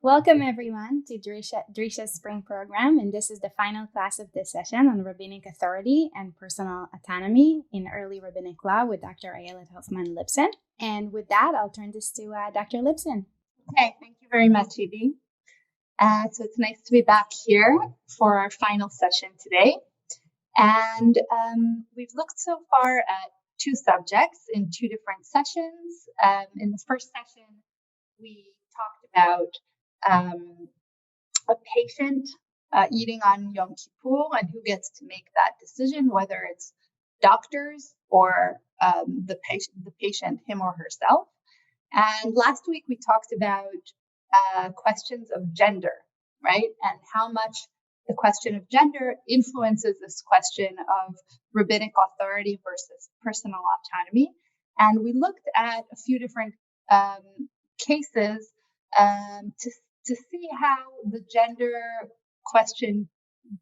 Welcome everyone to Drisha's spring program, and this is the final class of this session on rabbinic authority and personal autonomy in early rabbinic law with Dr. Ayelet Hoffmann Libson. And with that, I'll turn this to Dr. Libson. Okay, thank you very much, Evie. So it's nice to be back here for our final session today. And we've looked so far at two subjects in two different sessions. In the first session, we talked about a patient eating on Yom Kippur and who gets to make that decision, whether it's doctors or the patient, him or herself. And last week we talked about questions of gender, right? And how much the question of gender influences this question of rabbinic authority versus personal autonomy. And we looked at a few different cases to see how the gender question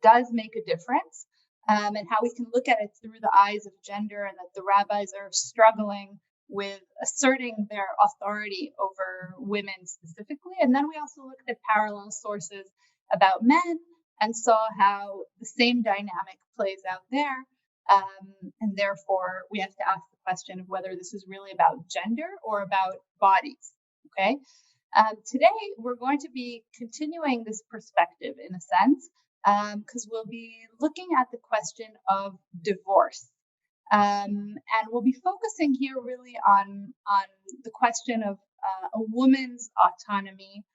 does make a difference, and how we can look at it through the eyes of gender, and that the rabbis are struggling with asserting their authority over women specifically. And then we also looked at parallel sources about men and saw how the same dynamic plays out there. And therefore, we have to ask the question of whether this is really about gender or about bodies. Okay. Today, we're going to be continuing this perspective in a sense, because we'll be looking at the question of divorce. And we'll be focusing here really on the question of a woman's autonomy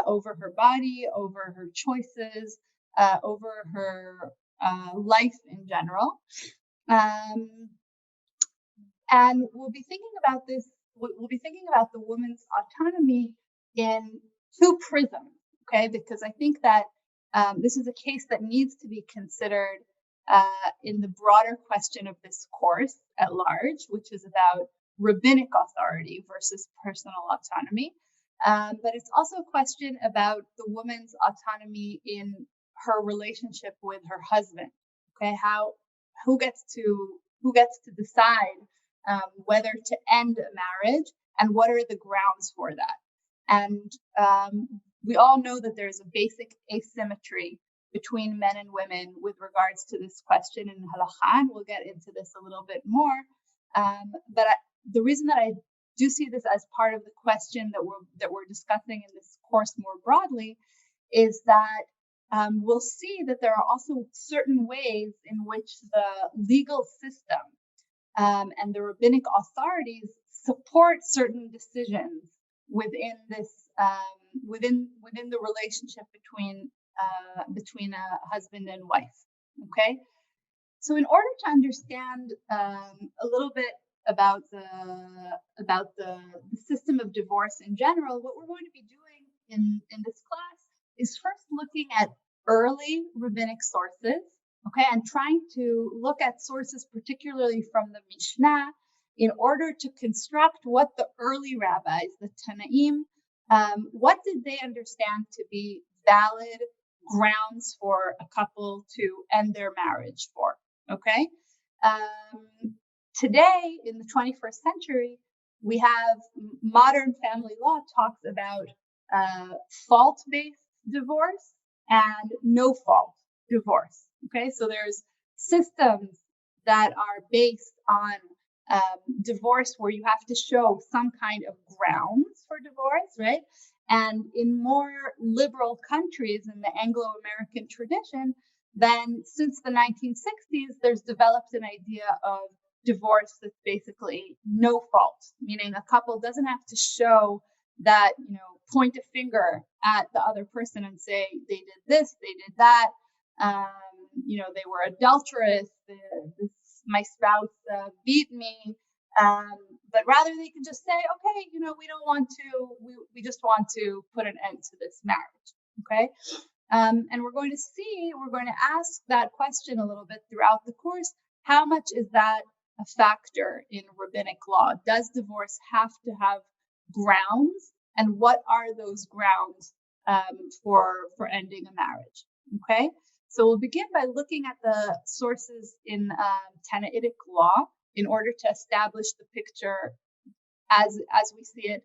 over her body, over her choices, over her life in general. And we'll be thinking about this. We'll be thinking about the woman's autonomy in two prisms, okay? Because I think that this is a case that needs to be considered in the broader question of this course at large, which is about rabbinic authority versus personal autonomy. But it's also a question about the woman's autonomy in her relationship with her husband. Okay, who gets to decide whether to end a marriage, and what are the grounds for that? And we all know that there's a basic asymmetry between men and women with regards to this question in halakhah, and we'll get into this a little bit more. But the reason that I do see this as part of the question that we're discussing in this course more broadly is that we'll see that there are also certain ways in which the legal system and the rabbinic authorities support certain decisions within this within the relationship between a husband and wife. Okay, so in order to understand a little bit about the system of divorce in general, what we're going to be doing in this class is first looking at early rabbinic sources, okay, and trying to look at sources particularly from the Mishnah in order to construct what the early rabbis, the Tanaim, what did they understand to be valid grounds for a couple to end their marriage for, okay? Today, in the 21st century, we have modern family law talks about fault-based divorce and no-fault divorce, okay? So there's systems that are based on divorce where you have to show some kind of grounds for divorce, right? And in more liberal countries in the Anglo-American tradition, then since the 1960s, there's developed an idea of divorce that's basically no fault, meaning a couple doesn't have to show that, point a finger at the other person and say they did this, they did that, they were adulterous, my spouse beat me, but rather they can just say, okay, we don't want to, we just want to put an end to this marriage, okay? And we're going to ask that question a little bit throughout the course. How much is that a factor in rabbinic law? Does divorce have to have grounds? And what are those grounds for ending a marriage, okay? So we'll begin by looking at the sources in Tanaitic law in order to establish the picture as we see it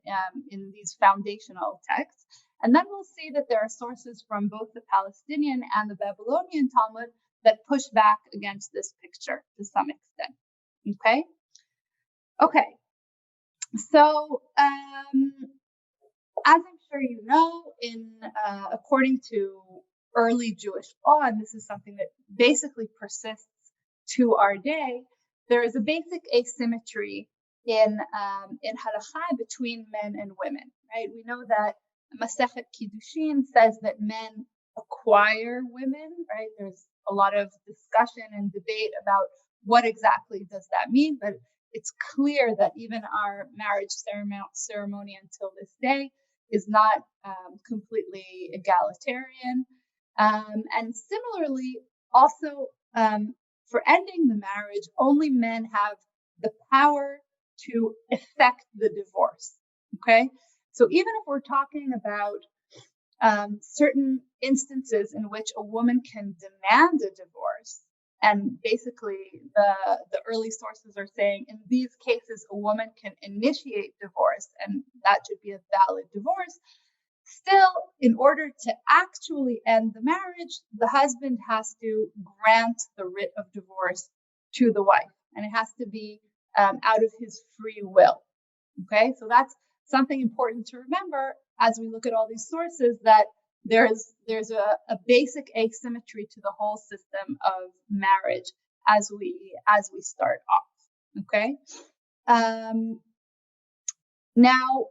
in these foundational texts. And then we'll see that there are sources from both the Palestinian and the Babylonian Talmud that push back against this picture to some extent. Okay. So, as I'm sure you know, according to early Jewish law, and this is something that basically persists to our day, there is a basic asymmetry in halakhah between men and women. Right? We know that Masechet Kiddushin says that men acquire women. Right? There's a lot of discussion and debate about what exactly does that mean, but it's clear that even our marriage ceremony until this day is not completely egalitarian. And similarly, also for ending the marriage, only men have the power to effect the divorce. Okay, so even if we're talking about certain instances in which a woman can demand a divorce, and basically the early sources are saying in these cases a woman can initiate divorce and that should be a valid divorce. Still, in order to actually end the marriage, the husband has to grant the writ of divorce to the wife, and it has to be out of his free will. Okay, so that's something important to remember as we look at all these sources, that there's a basic asymmetry to the whole system of marriage as we start off. Okay, now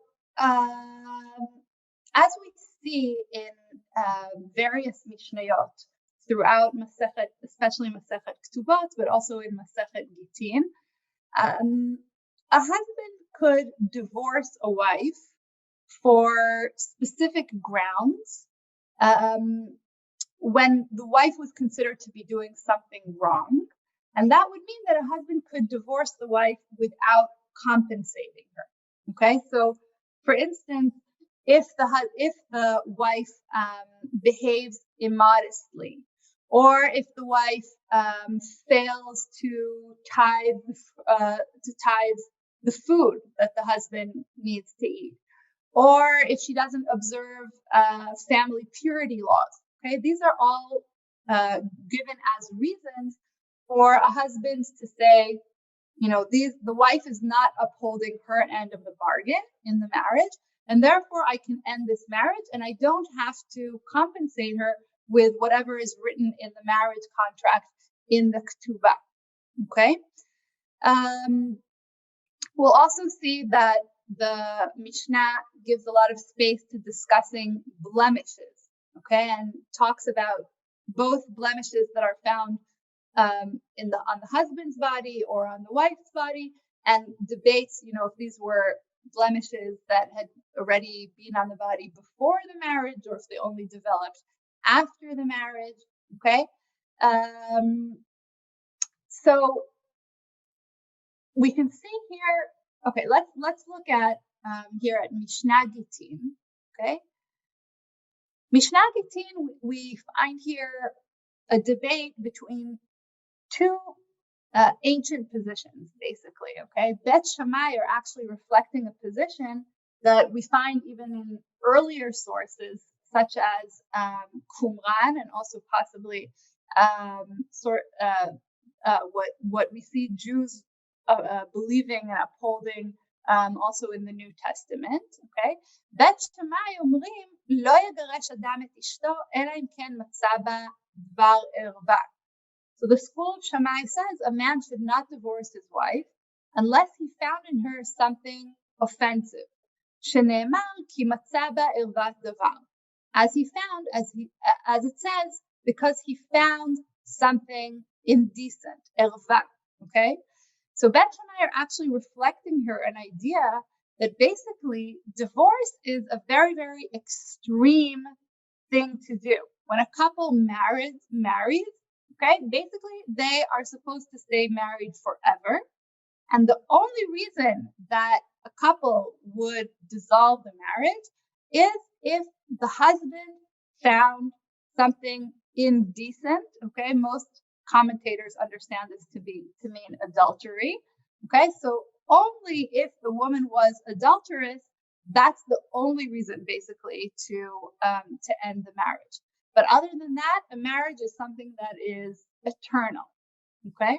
as we see in various mishnayot throughout Masechet, especially Masechet Ketubot, but also in Masechet Gittin, a husband could divorce a wife for specific grounds when the wife was considered to be doing something wrong. And that would mean that a husband could divorce the wife without compensating her. Okay, so for instance, if the wife behaves immodestly, or if the wife fails to tithe the food that the husband needs to eat, or if she doesn't observe family purity laws. Okay, these are all given as reasons for a husband to say, the wife is not upholding her end of the bargain in the marriage, and therefore I can end this marriage, and I don't have to compensate her with whatever is written in the marriage contract in the ketubah. Okay. We'll also see that the Mishnah gives a lot of space to discussing blemishes, okay, and talks about both blemishes that are found on the husband's body or on the wife's body, and debates, if these were blemishes that had already been on the body before the marriage or if they only developed after the marriage. Okay, so we can see here. Okay, let's look at here at Mishnah Gittin. Okay, Mishnah Gittin, we find here a debate between two ancient positions, basically. Okay, Bet Shammai are actually reflecting a position that we find even in earlier sources, such as Qumran, and also possibly what we see Jews believing and upholding also in the New Testament. Okay, Bet Shammai אומרים לא יגרש אדם את אשתו אלא אם כן מצא בה דבר ערווה. So the school of Shammai says a man should not divorce his wife unless he found in her something offensive. שנאמר כי מצא בה ערוות דבר. As it says, because he found something indecent, ערווה. Okay. So Bet Shammai are actually reflecting here an idea that basically divorce is a very, very extreme thing to do. When a couple marries, okay, basically they are supposed to stay married forever. And the only reason that a couple would dissolve the marriage is if the husband found something indecent. Okay, most commentators understand this to mean adultery. Okay, so only if the woman was adulterous that's the only reason, basically, to end the marriage. But other than that, a marriage is something that is eternal. Okay?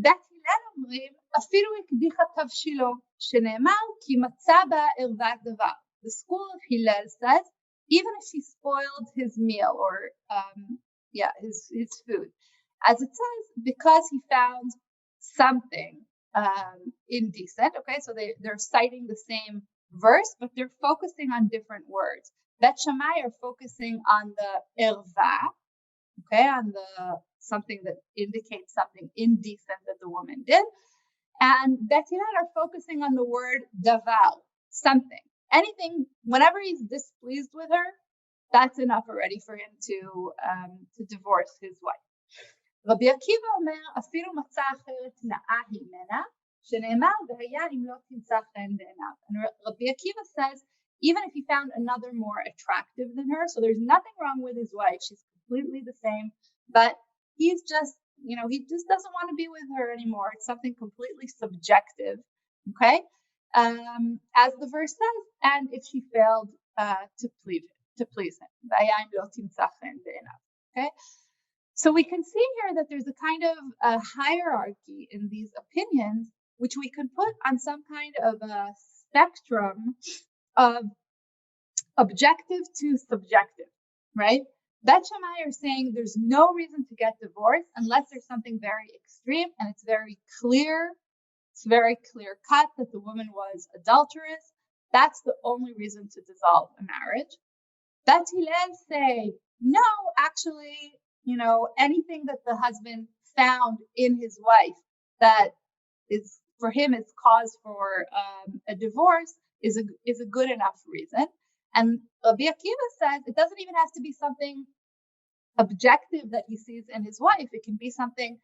דת הלל אומרים, אפילו הקדיחה תבשילו, שנאמר כי מצא בה ערוות דבר. The school of Hillel says, even if she spoiled his meal or his food, as it says, because he found something indecent. Okay, so they're citing the same verse, but they're focusing on different words. Bet Shammai are focusing on the erva, okay, on the something that indicates something indecent that the woman did, and Bet Hillel are focusing on the word davar, something, anything. Whenever he's displeased with her, that's enough already for him to divorce his wife. רבי עקיבא אומר, אפילו מצא אחרת נאה היא ממנה, שנאמר, והיה אם לא תמצא חן בעיניו. And Rabbi Akiva says, even if he found another more attractive than her, so there's nothing wrong with his wife, she's completely the same, but he's just, he just doesn't want to be with her anymore. It's something completely subjective, okay? As the verse says, and if she failed to please him, והיה אם לא תמצא חן בעיניו, okay? So we can see here that there's a kind of a hierarchy in these opinions, which we can put on some kind of a spectrum of objective to subjective, right? Bet Shammai are saying there's no reason to get divorced unless there's something very extreme and it's very clear cut that the woman was adulterous. That's the only reason to dissolve a marriage. Bet Hillel say, no, actually, anything that the husband found in his wife that is for him is cause for a divorce is a good enough reason. And Rabbi Akiva says it doesn't even have to be something objective that he sees in his wife. It can be something,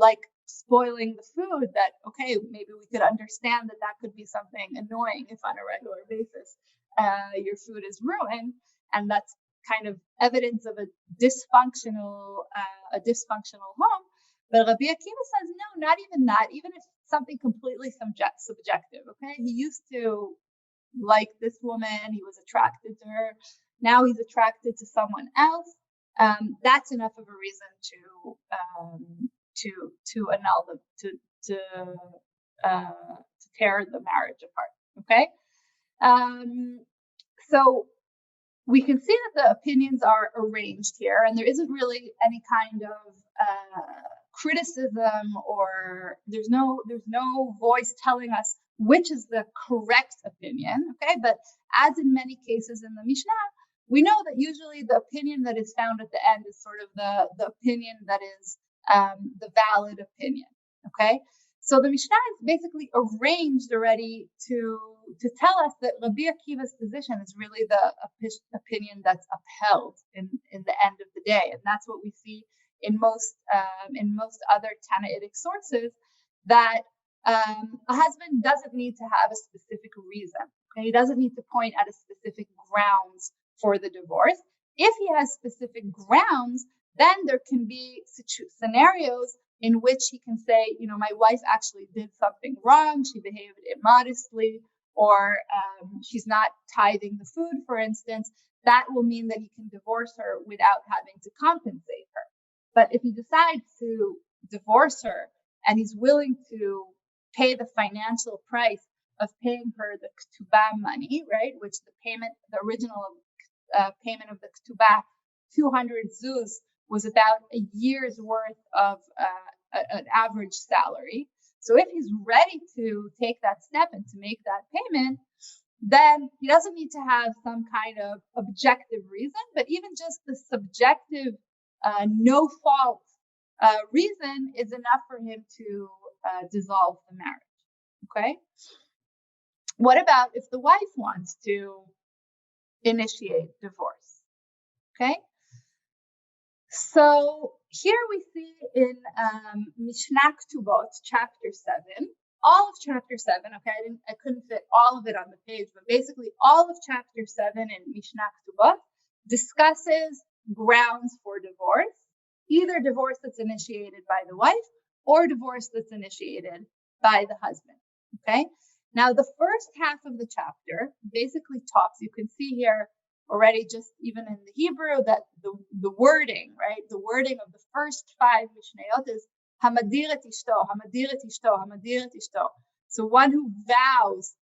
like spoiling the food, that, okay, maybe we could understand that could be something annoying if on a regular basis your food is ruined, and that's kind of evidence of a dysfunctional home. But Rabbi Akiva says, no, not even that, even if something completely subjective, okay? He used to like this woman, he was attracted to her, now he's attracted to someone else. That's enough of a reason to annul them, to tear the marriage apart, okay? So we can see that the opinions are arranged here, and there isn't really any kind of criticism, or there's no voice telling us which is the correct opinion, okay? But as in many cases in the Mishnah, we know that usually the opinion that is found at the end is sort of the opinion that is the valid opinion, okay? So the Mishnah is basically arranged already to tell us that Rabbi Akiva's position is really the opinion that's upheld in the end of the day, and that's what we see in most other Tannaitic sources, that a husband doesn't need to have a specific reason. Okay? He doesn't need to point at a specific grounds for the divorce. If he has specific grounds, then there can be scenarios in which he can say, my wife actually did something wrong, she behaved immodestly, or she's not tithing the food, for instance. That will mean that he can divorce her without having to compensate her. But if he decides to divorce her and he's willing to pay the financial price of paying her the ketubah money, right, which the original payment of the ketubah, 200 zuz, was about a year's worth of an average salary. So if he's ready to take that step and to make that payment, then he doesn't need to have some kind of objective reason, but even just the subjective no fault reason is enough for him to dissolve the marriage. Okay? What about if the wife wants to initiate divorce? Okay? So here we see in Mishnah Ketubot, chapter 7, all of chapter 7, okay, I couldn't fit all of it on the page, but basically all of chapter 7 in Mishnah Ketubot discusses grounds for divorce, either divorce that's initiated by the wife or divorce that's initiated by the husband, okay? Now, the first half of the chapter basically talks, you can see here already, just even in the Hebrew, that the wording, right? The wording of the first 5 Mishnayot is Hamadir et ishto, Hamadir et ishto, Hamadir et ishto. So one who vows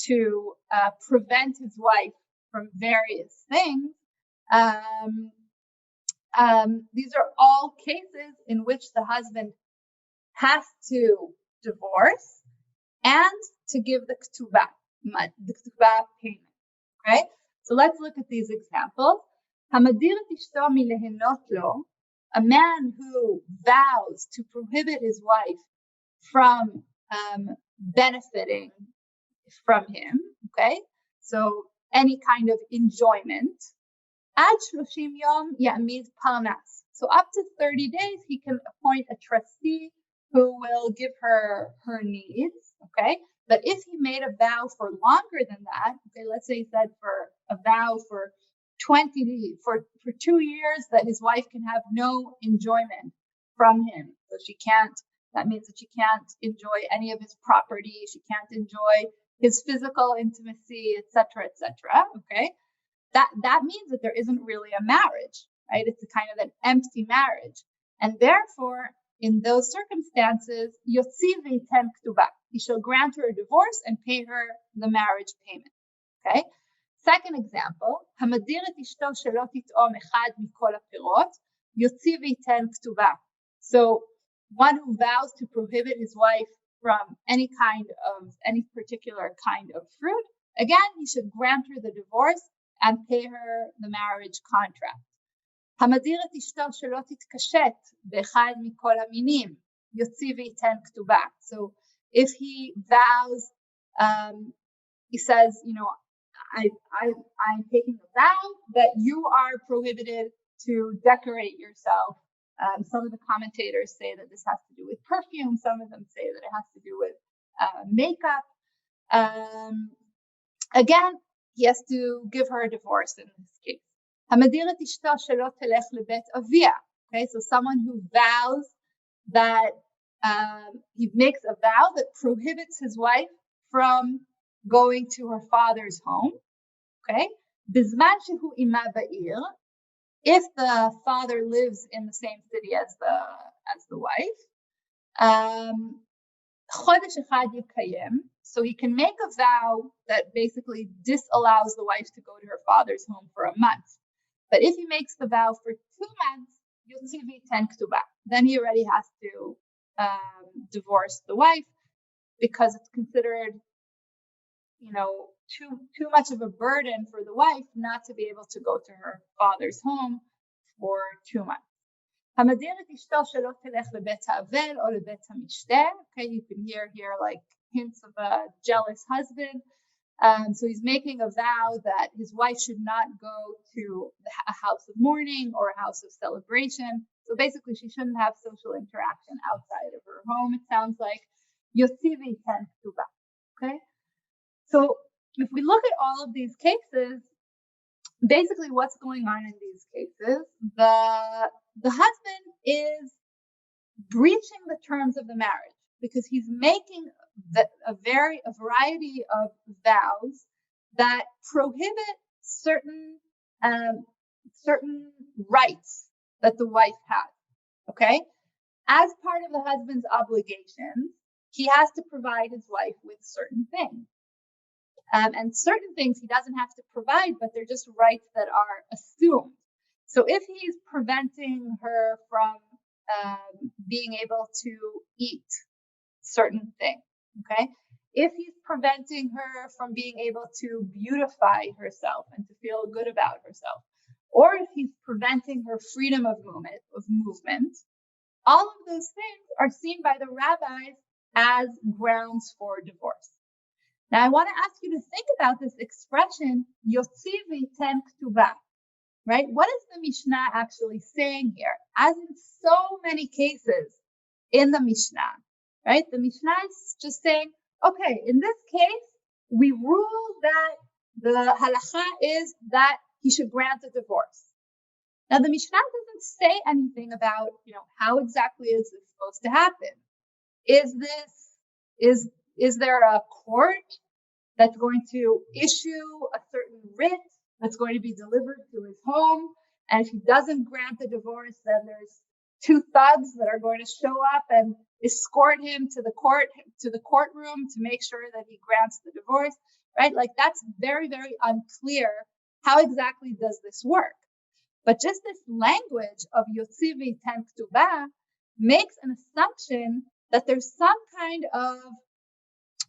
to prevent his wife from various things. These are all cases in which the husband has to divorce and to give the ketubah payment. Okay, so let's look at these examples. Hamadir et ishto milehenot lo, a man who vows to prohibit his wife from benefiting from him. Okay, so any kind of enjoyment. Ad 30 yom ya'mid parnas. So up to 30 days, he can appoint a trustee who will give her needs. Okay, but if he made a vow for longer than that, okay, let's say he said for a vow for 2 years that his wife can have no enjoyment from him. So that means that she can't enjoy any of his property. She can't enjoy his physical intimacy, etc., etc. Okay, that means that there isn't really a marriage, right? It's a kind of an empty marriage, and therefore, in those circumstances, yotzi v'yiten ketubah. He shall grant her a divorce and pay her the marriage payment. Okay. Second example, hamadir et ishto shelo tit'om echad mikol hapirot, yotzi v'yiten ketubah. So one who vows to prohibit his wife from any particular kind of fruit, again, he should grant her the divorce and pay her the marriage contract. Hamadir et ishto shelo titkashet b'echad mikol haminim, yotzi v'yiten ketubah. So if he vows, he says, I'm taking a vow that you are prohibited to decorate yourself. Some of the commentators say that this has to do with perfume. Some of them say that it has to do with makeup. Again, he has to give her a divorce in this case. Hamadir et ishto shelo telech lebet avia. Okay, so someone who vows that he makes a vow that prohibits his wife from going to her father's home. Okay, bizman shehu ima ba'ir, if the father lives in the same city as the wife. Chodesh echad yikayem, so he can make a vow that basically disallows the wife to go to her father's home for a month. But if he makes the vow for 2 months, yotzi v'yiten ketubah, then he already has to divorce the wife, because it's considered, too much of a burden for the wife not to be able to go to her father's home for 2 months. Hamadir et ishto shelo telech lebet ha'avel or lebet ha'mishteh. Okay, you can hear here like hints of a jealous husband. So he's making a vow that his wife should not go to a house of mourning or a house of celebration. So basically, she shouldn't have social interaction outside of her home, it sounds like. Yotzi v'yiten ketubah. Okay? So if we look at all of these cases, basically what's going on in these cases, the husband is breaching the terms of the marriage because he's making a variety of vows that prohibit certain rights that the wife has. Okay, as part of the husband's obligations, he has to provide his wife with certain things, and certain things he doesn't have to provide, but they're just rights that are assumed. So if he's preventing her from being able to eat certain things, okay? If he's preventing her from being able to beautify herself and to feel good about herself, or if he's preventing her freedom of movement, all of those things are seen by the rabbis as grounds for divorce. Now, I want to ask you to think about this expression, yotzi v'yiten ketubah. Right? What is the Mishnah actually saying here? As in so many cases in the Mishnah, right? The Mishnah is just saying, okay, in this case, we rule that the halakhah is that he should grant a divorce. Now, the Mishnah doesn't say anything about, how exactly is this supposed to happen? Is Is there a court that's going to issue a certain writ that's going to be delivered to his home? And if he doesn't grant the divorce, then there's two thugs that are going to show up and escort him to the courtroom to make sure that he grants the divorce, right? Like, that's very, very unclear. How exactly does this work? But just this language of Yotzi v'iten ktubah makes an assumption that there's some kind of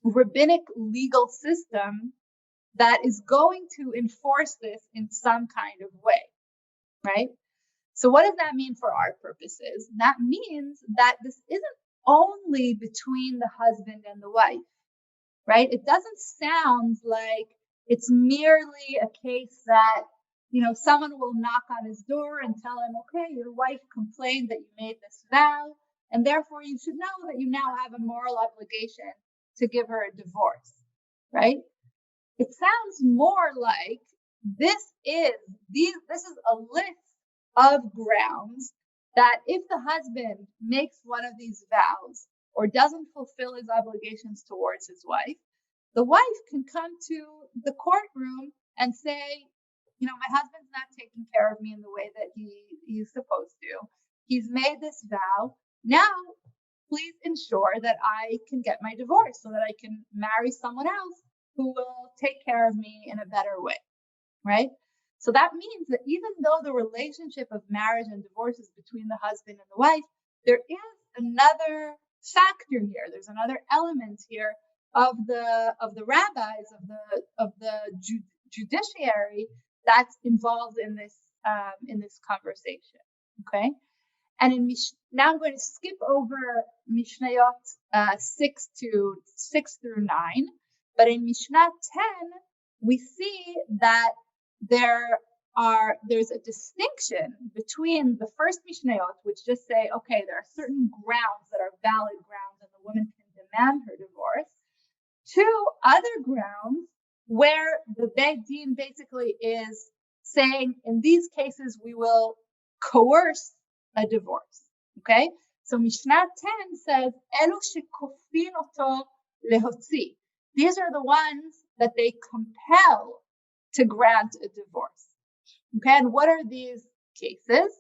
rabbinic legal system that is going to enforce this in some kind of way, right? So what does that mean for our purposes? That means that this isn't only between the husband and the wife, right? It doesn't sound like it's merely a case that, someone will knock on his door and tell him, okay, your wife complained that you made this vow, and therefore you should know that you now have a moral obligation to give her a divorce, right? It sounds more like this is a list of grounds that if the husband makes one of these vows or doesn't fulfill his obligations towards his wife, the wife can come to the courtroom and say, my husband's not taking care of me in the way that he's supposed to. He's made this vow. Now, please ensure that I can get my divorce so that I can marry someone else who will take care of me in a better way, right? So that means that even though the relationship of marriage and divorce is between the husband and the wife, there is another factor here. There's another element here of the rabbis, of the judiciary that's involved in this conversation. Okay, and now I'm going to skip over Mishnayot 6 through 9, but in Mishnah 10 we see that there's a distinction between the first Mishnayot, which just say, okay, there are certain grounds that are valid grounds and the woman can demand her divorce, to other grounds where the Beit Din basically is saying, in these cases, we will coerce a divorce. Okay? So Mishnah 10 says, Elu shekofin oto lehotzi. These are the ones that they compel to grant a divorce. Okay, and what are these cases?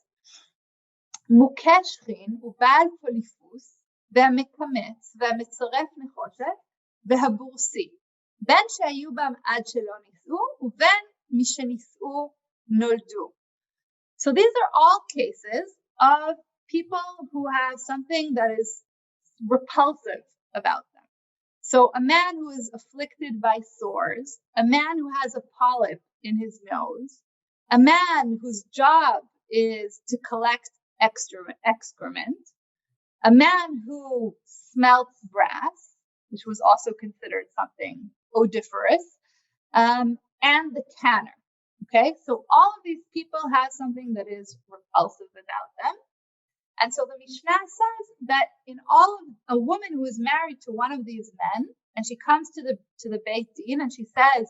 Mukeshchin ubal polifus והמקמץ והמצרף נחושת והבורסי בין שהיו בם עד שלא נישאו ובין משנישאו נולדו. So these are all cases of people who have something that is repulsive about them. So a man who is afflicted by sores, a man who has a polyp in his nose, a man whose job is to collect excrement, a man who smelts brass, which was also considered something odoriferous, and the tanner. Okay, so all of these people have something that is repulsive about them. And so the Mishnah says that in all of a woman who is married to one of these men, and she comes to the Beit Din and she says,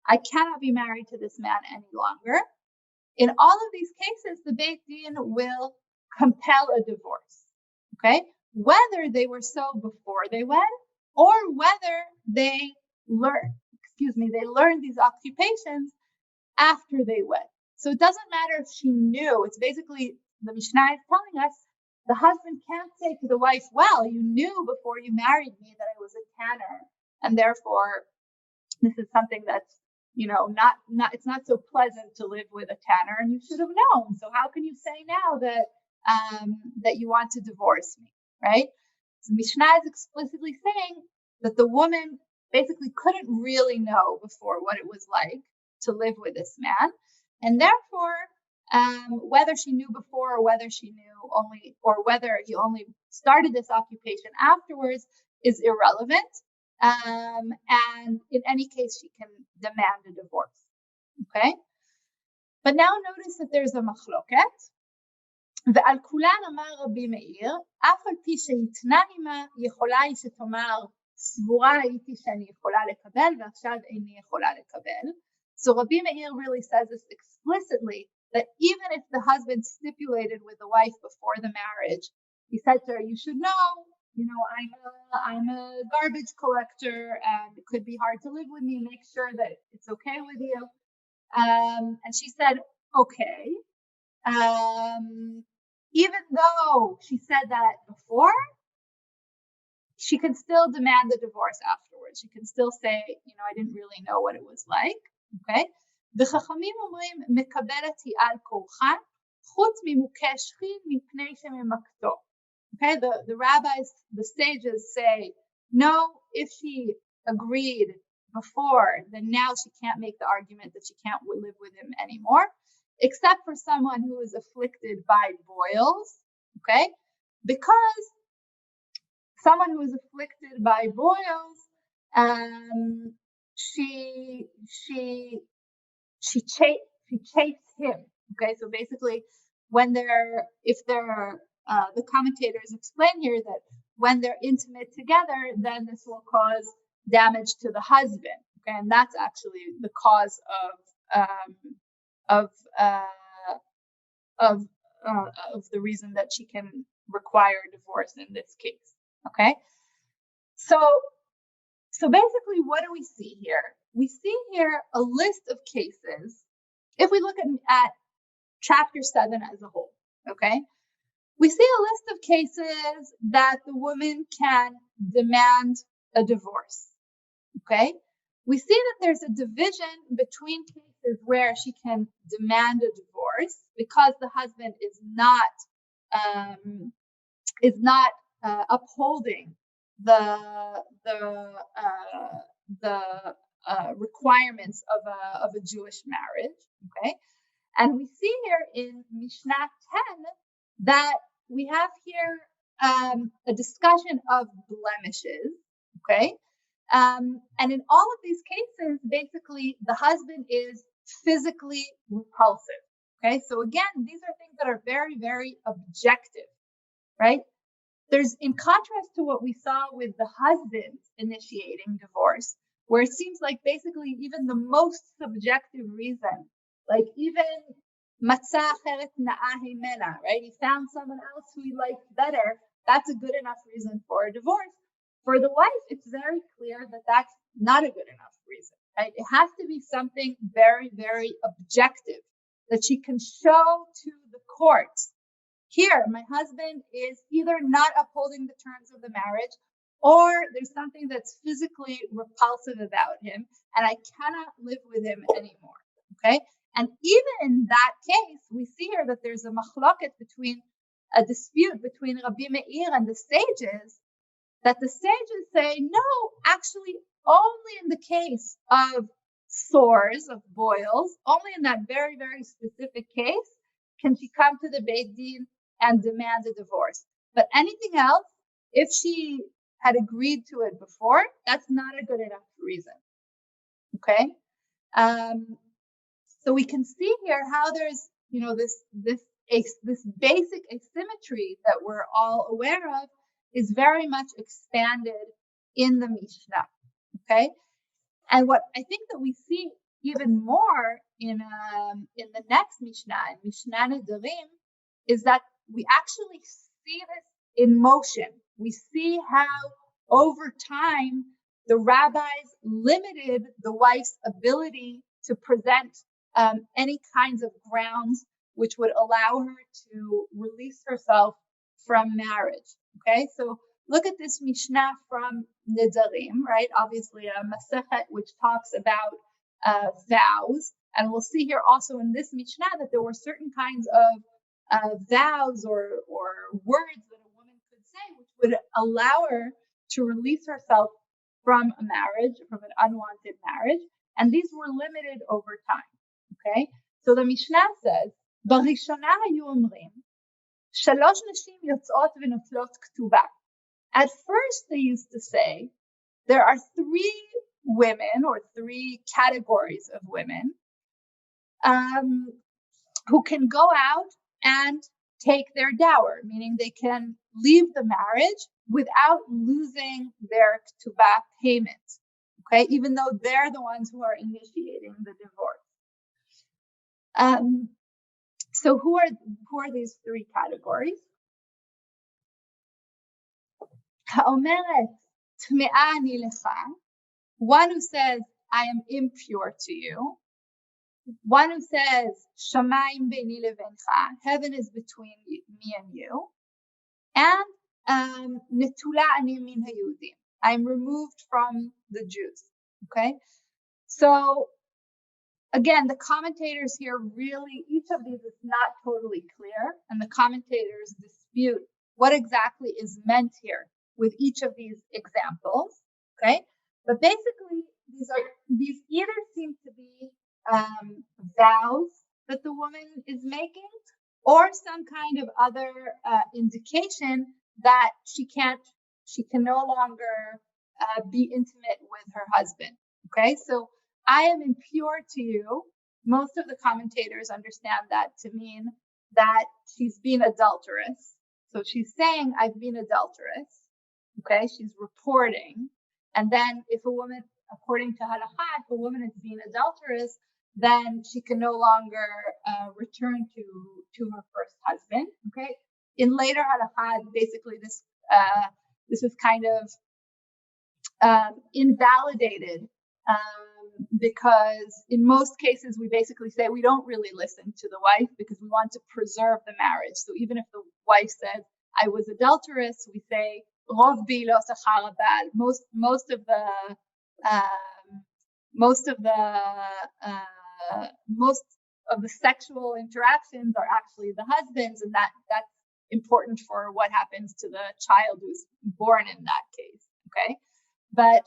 I cannot be married to this man any longer. In all of these cases, the Beit Din will compel a divorce. Okay, whether they were so before they wed or whether they learned these occupations after they wed. So it doesn't matter if she knew. It's basically, the Mishnah is telling us, the husband can't say to the wife, well, you knew before you married me that I was a tanner, and therefore this is something that's, not it's not so pleasant to live with a tanner, and you should have known. So how can you say now that you want to divorce me, right? So Mishnah is explicitly saying that the woman basically couldn't really know before what it was like to live with this man, and therefore whether she knew before or whether she knew only, or whether he only started this occupation afterwards is irrelevant. And in any case, she can demand a divorce. Okay? But now notice that there's a machloket. ועל כולן אמר רבי מאיר, אף על פי שהתנה עמה יכולה היא שתאמר, סבורה הייתי שאני יכולה לקבל ועכשיו איני יכולה לקבל. So Rabbi Meir really says this explicitly, that even if the husband stipulated with the wife before the marriage, he said to her, you should know I'm a garbage collector, and it could be hard to live with me. Make sure that it's okay with you. And she said, okay. Even though she said that before, she can still demand the divorce afterwards. She can still say, I didn't really know what it was like. Okay. וחכמים אומרים, מקבלת היא על כורחה, חוץ ממוכה שכין מפני שממקתו. Okay, the rabbis, the sages say, no, if she agreed before, then now she can't make the argument that she can't live with him anymore, except for someone who is afflicted by boils, okay? Because someone who is afflicted by boils, she chafes him, okay? So basically, the commentators explain here that when they're intimate together, then this will cause damage to the husband. Okay, and that's actually the cause of the reason that she can require divorce in this case. Okay, so basically, what do we see here? We see here a list of cases. If we look at chapter 7 as a whole, okay. We see a list of cases that the woman can demand a divorce, okay? We see that there's a division between cases where she can demand a divorce because the husband is not upholding the requirements of a Jewish marriage, okay? And we see here in Mishnah 10 that we have here a discussion of blemishes, okay? And in all of these cases, basically, the husband is physically repulsive, okay? So again, these are things that are very, very objective, right? In contrast to what we saw with the husband initiating divorce, where it seems like basically even the most subjective reason, like even matzah acheret na'ah himena, right? He found someone else who he liked better. That's a good enough reason for a divorce. For the wife, it's very clear that that's not a good enough reason, right? It has to be something very, very objective that she can show to the court. Here, my husband is either not upholding the terms of the marriage, or there's something that's physically repulsive about him, and I cannot live with him anymore, okay? And even in that case, we see here that there's a dispute between Rabbi Meir and the sages, that the sages say, no, actually, only in the case of sores, of boils, only in that very, very specific case, can she come to the Beit Din and demand a divorce. But anything else, if she had agreed to it before, that's not a good enough reason, okay? So we can see here how there's, this basic asymmetry that we're all aware of is very much expanded in the Mishnah, okay? And what I think that we see even more in the next Mishnah, in Mishnah Niddah, is that we actually see this in motion. We see how over time the rabbis limited the wife's ability to present any kinds of grounds which would allow her to release herself from marriage. Okay, so look at this Mishnah from Niddah, right? Obviously a Masechet which talks about vows, and we'll see here also in this Mishnah that there were certain kinds of vows or words that a woman could say which would allow her to release herself from a marriage, from an unwanted marriage, and these were limited over time. Okay, so the Mishnah says, "Barishona hayu omrim, shalosh nashim yotzot v'noflot ktuba." At first, they used to say there are 3 women or 3 categories of women who can go out and take their dower, meaning they can leave the marriage without losing their ketubah payment. Okay, even though they're the ones who are initiating the divorce. So who are these 3 categories? האומרת, טמאה אני לך, one who says, I am impure to you, one who says, shamayim beini levencha, heaven is between me and you, and netula ani min hayudim, I'm removed from the Jews. Okay, so again, the commentators here really, each of these is not totally clear, and the commentators dispute what exactly is meant here with each of these examples. Okay, but basically these either seem to be vows that the woman is making, or some kind of other indication that she can no longer be intimate with her husband. Okay, so I am impure to you. Most of the commentators understand that to mean that she's been adulterous. So she's saying, I've been adulterous. Okay, she's reporting. And then if a woman, according to halakhah, if a woman is being adulterous, then she can no longer return to her first husband. Okay, in later halakhah, basically this is kind of invalidated because in most cases we basically say we don't really listen to the wife because we want to preserve the marriage. So even if the wife says I was adulterous, we say rov bi lo sachar ba'al. Most of the sexual interactions are actually the husband's, and that's important for what happens to the child who's born in that case. Okay, but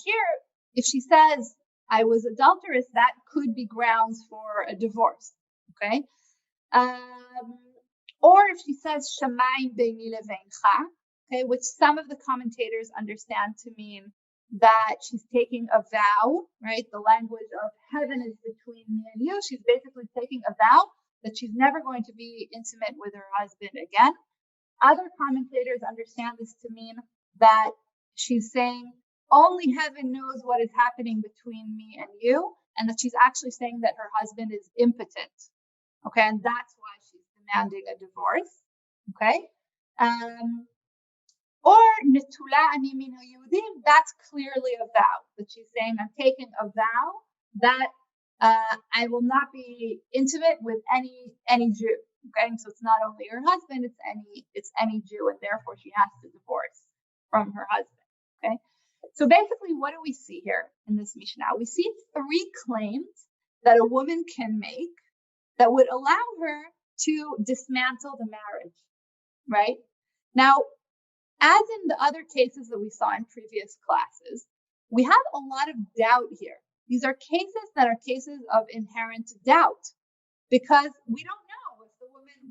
here, if she says I was adulterous, that could be grounds for a divorce. Okay, or if she says shamayim beini levencha, okay, which some of the commentators understand to mean that she's taking a vow, right? The language of heaven is between me and you. She's basically taking a vow that she's never going to be intimate with her husband again. Other commentators understand this to mean that she's saying only heaven knows what is happening between me and you, and that she's actually saying that her husband is impotent. Okay, and that's why she's demanding a divorce. Okay, or netula ani min hayudim, that's clearly a vow that she's saying I'm taking a vow that I will not be intimate with any Jew. Okay, so it's not only her husband, it's any Jew, and therefore she has to divorce from her husband. Okay, so basically, what do we see here in this Mishnah? We see 3 claims that a woman can make that would allow her to dismantle the marriage. Right now, as in the other cases that we saw in previous classes, we have a lot of doubt here. These are cases that are cases of inherent doubt because we don't know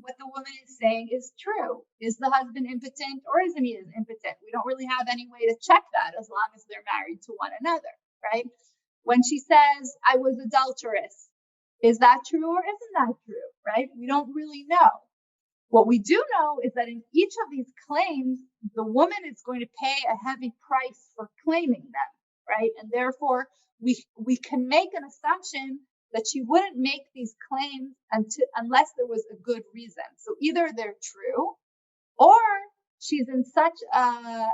what the woman is saying is true. Is the husband impotent or isn't he impotent? We don't really have any way to check that as long as they're married to one another, right? When she says, I was adulterous, is that true or isn't that true, right? We don't really know. What we do know is that in each of these claims, the woman is going to pay a heavy price for claiming them, right? And therefore, we can make an assumption that she wouldn't make these claims unless there was a good reason. So either they're true, or she's in such a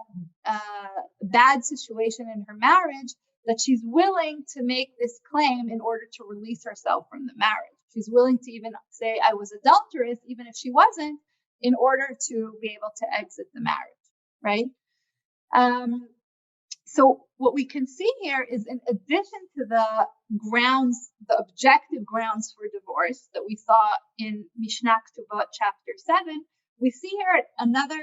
bad situation in her marriage that she's willing to make this claim in order to release herself from the marriage. She's willing to even say, I was adulterous, even if she wasn't, in order to be able to exit the marriage, right? So what we can see here is, in addition to the objective grounds for divorce that we saw in Mishnah Ketubot chapter 7, we see here another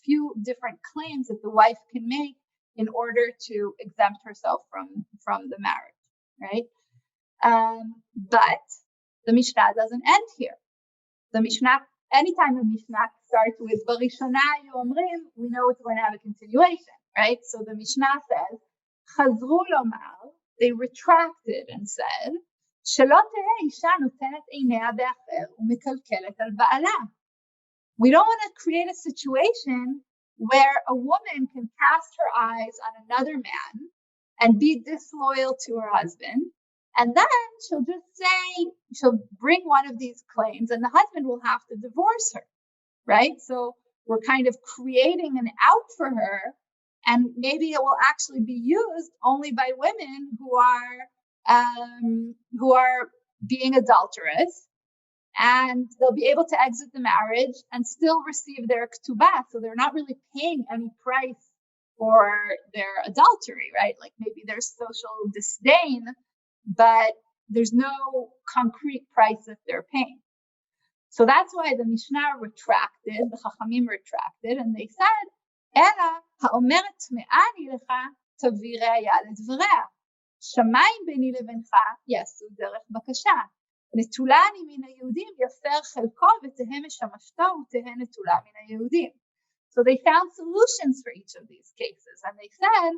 few different claims that the wife can make in order to exempt herself from the marriage, right? But the Mishnah doesn't end here. The Mishnah, anytime the Mishnah starts with Barishona Yomrim, we know it's going to have a continuation, right? So the Mishnah says, Chazru lomar, they retracted and said, Shelo tehei isha notenet einea be'acher u'mekalkelet al ba'ala. We don't want to create a situation where a woman can cast her eyes on another man and be disloyal to her husband, and then she'll bring one of these claims and the husband will have to divorce her, right? So we're kind of creating an out for her, and maybe it will actually be used only by women who are being adulterous, and they'll be able to exit the marriage and still receive their ketubah. So they're not really paying any price for their adultery, right? Like maybe there's social disdain, but there's no concrete price that they're paying. So that's why the Mishnah retracted, the Chachamim retracted, and they said, "Ela ha'omeret me'ani lecha tavi re'aya ledvareha. Shamayim beni levencha yasu derech bakasha. נטולה אני מן היהודים יפר חלקו ותהא משמשתו ותהא נטולה מן היהודים." So they found solutions for each of these cases, and they said,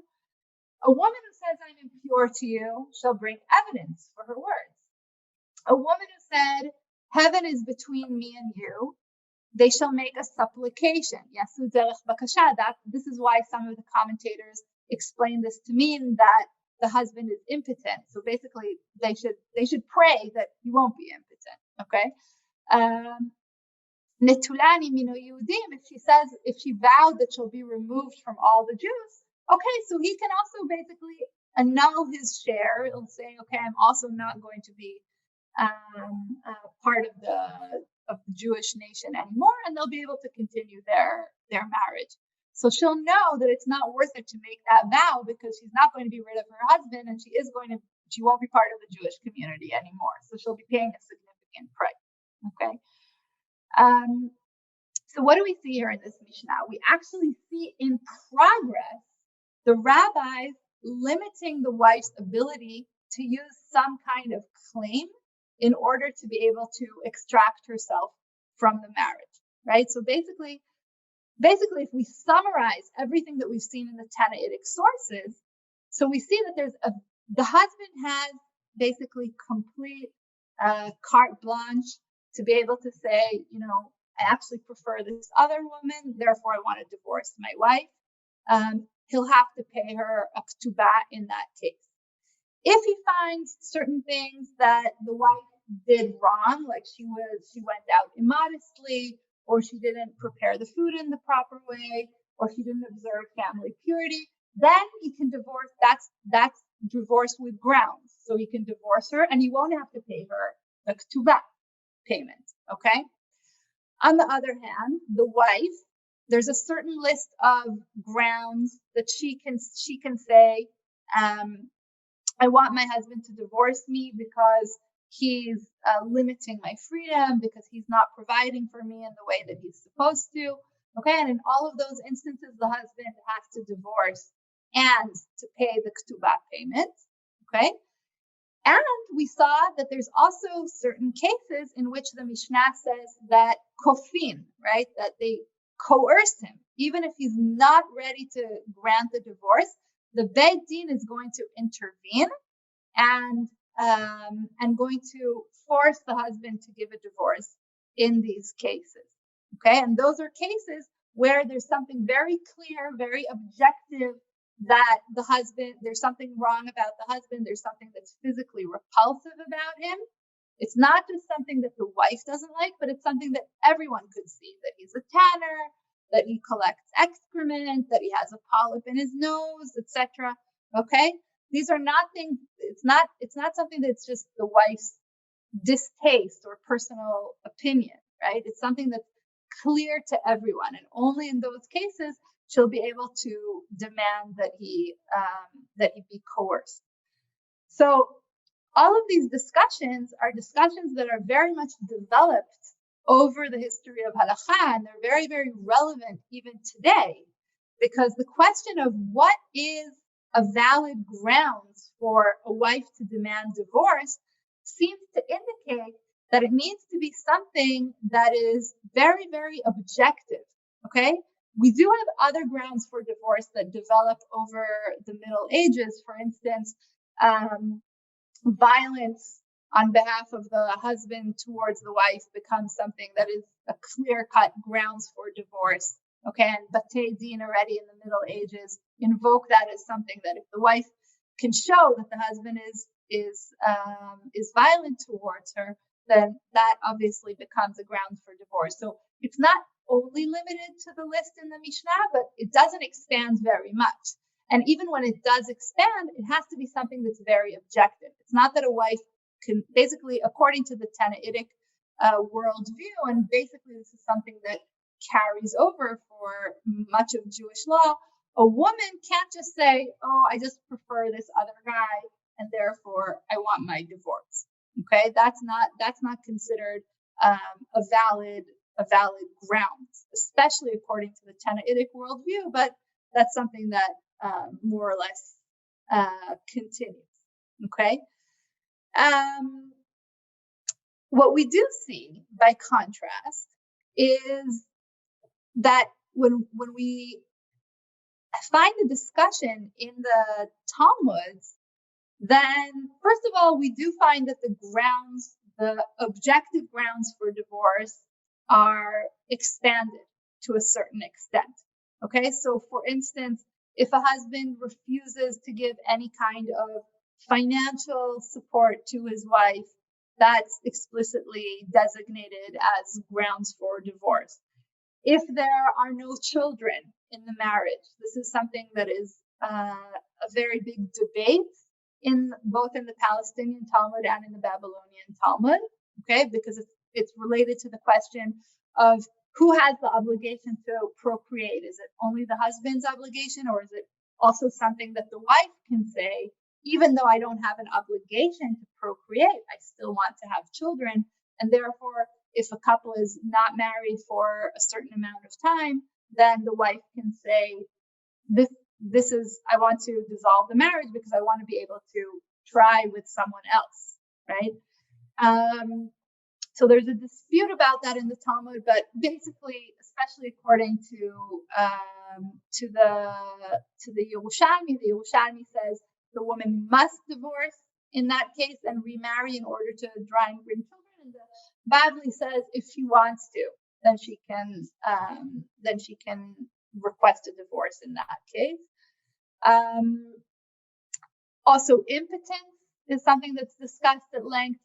a woman who says I'm impure to you shall bring evidence for her words. A woman who said heaven is between me and you, they shall make a supplication. Yasu derech bakasha. This is why some of the commentators explain this to mean that the husband is impotent. So basically, they should pray that he won't be impotent. Okay. Netulani mino Yehudim. If she vowed that she'll be removed from all the Jews, okay, so he can also basically annul his share. He'll say, okay, I'm also not going to be part of the Jewish nation anymore, and they'll be able to continue their marriage. So she'll know that it's not worth it to make that vow, because she's not going to be rid of her husband, and she won't be part of the Jewish community anymore. So she'll be paying a significant price. Okay. So what do we see here in this Mishnah? We actually see in progress the rabbis limiting the wife's ability to use some kind of claim in order to be able to extract herself from the marriage, right? So basically, if we summarize everything that we've seen in the Tannaitic sources, so we see that the husband has basically complete carte blanche to be able to say, I actually prefer this other woman, therefore I want to divorce my wife. He'll have to pay her a ketubah in that case. If he finds certain things that the wife did wrong, like she went out immodestly, or she didn't prepare the food in the proper way, or she didn't observe family purity, then he can divorce. That's divorce with grounds. So he can divorce her, and he won't have to pay her the ketubah payment. Okay. On the other hand, the wife, there's a certain list of grounds that she can say, I want my husband to divorce me because he's limiting my freedom, because he's not providing for me in the way that he's supposed to. Okay, and in all of those instances, the husband has to divorce and to pay the ketubah payment. Okay, and we saw that there's also certain cases in which the Mishnah says that kofin, right, that they coerce him, even if he's not ready to grant the divorce. The Beit Din is going to intervene and going to force the husband to give a divorce in these cases. Okay, and those are cases where there's something very clear, very objective, that there's something wrong about the husband, there's something that's physically repulsive about him. It's not just something that the wife doesn't like, but it's something that everyone could see, that he's a tanner, that he collects excrement, that he has a polyp in his nose, etc. Okay, these are not things. It's not something that's just the wife's distaste or personal opinion, right? It's something that's clear to everyone, and only in those cases she'll be able to demand that he be coerced. So all of these discussions are discussions that are very much developed over the history of halakhah, and they're very, very relevant even today, because the question of what is a valid grounds for a wife to demand divorce seems to indicate that it needs to be something that is very, very objective. Okay, we do have other grounds for divorce that develop over the Middle Ages. For instance, violence on behalf of the husband towards the wife becomes something that is a clear-cut grounds for divorce. Okay, and Batei Din already in the Middle Ages invoke that as something that if the wife can show that the husband is violent towards her, then that obviously becomes a ground for divorce. So it's not only limited to the list in the Mishnah, but it doesn't expand very much. And even when it does expand, it has to be something that's very objective. It's not that a wife can, basically, according to the Tannaitic worldview, and basically this is something that carries over for much of Jewish law, a woman can't just say, oh, I just prefer this other guy, and therefore I want my divorce. Okay, that's not considered a valid grounds, especially according to the Tannaitic worldview. But that's something that more or less continues. Okay. What we do see, by contrast, is that when we find the discussion in the Talmuds, then first of all, we do find that the objective grounds for divorce are expanded to a certain extent. Okay, so for instance, if a husband refuses to give any kind of financial support to his wife, that's explicitly designated as grounds for divorce. If there are no children in the marriage, this is something that is a very big debate both in the Palestinian Talmud and in the Babylonian Talmud, okay, because it's related to the question of who has the obligation to procreate. Is it only the husband's obligation, or is it also something that the wife can say, even though I don't have an obligation to procreate, I still want to have children, and therefore, if a couple is not married for a certain amount of time, then the wife can say, this is, I want to dissolve the marriage because I want to be able to try with someone else, right? So there's a dispute about that in the Talmud, but basically, especially according to the Yerushalmi says the woman must divorce in that case and remarry in order to try and bring children. And the Bavli says if she wants to, then she can request a divorce in that case. Also, impotence is something that's discussed at length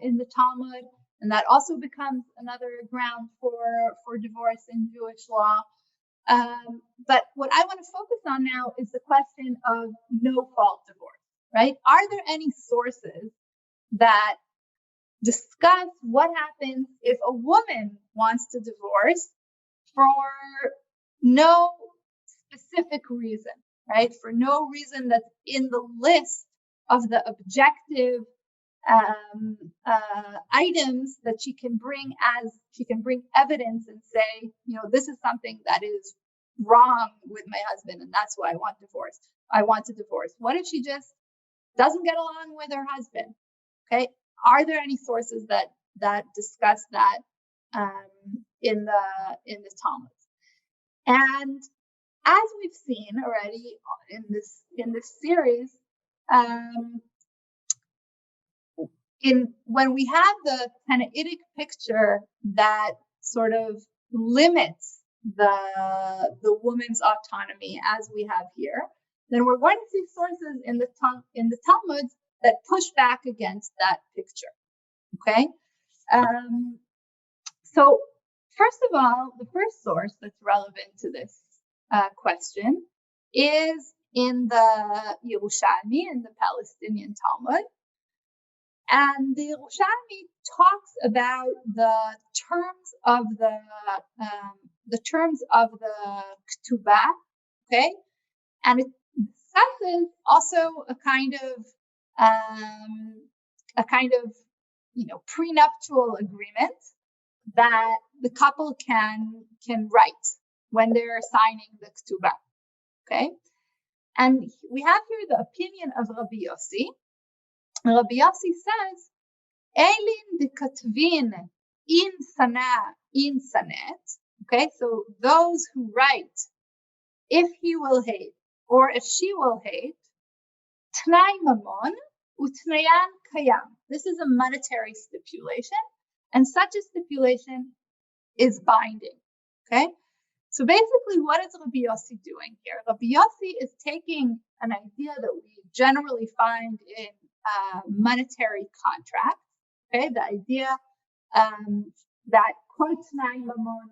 in the Talmud, and that also becomes another ground for divorce in Jewish law. But what I want to focus on now is the question of no-fault divorce, right? Are there any sources that discuss what happens if a woman wants to divorce for no specific reason, right? For no reason that's in the list of the objective items that she can bring evidence and say, this is something that is wrong with my husband, and that's why I want divorce. I want to divorce. What if she just doesn't get along with her husband? Okay, are there any sources that discuss that in the Talmud? And as we've seen already in this series, when we have the Tannaitic picture that sort of limits the woman's autonomy, as we have here, then we're going to see sources in the Talmud that push back against that picture. Okay, so first of all, the first source that's relevant to this question is in the Yerushalmi, in the Palestinian Talmud. And the Yerushalmi talks about the terms of the ketubah, okay, and it discusses also a kind of prenuptial agreement that the couple can write when they're signing the ketubah, okay. And we have here the opinion of Rabbi Yossi. Rabbi Yossi says, Elin de katvin in sanet. Okay, so those who write, if he will hate or if she will hate, tnai mamon utnayan kayam. This is a monetary stipulation, and such a stipulation is binding. Okay, so basically, what is Rabbi Yossi doing here? Rabbi Yossi is taking an idea that we generally find in monetary contracts, okay, the idea that kol tnai mamon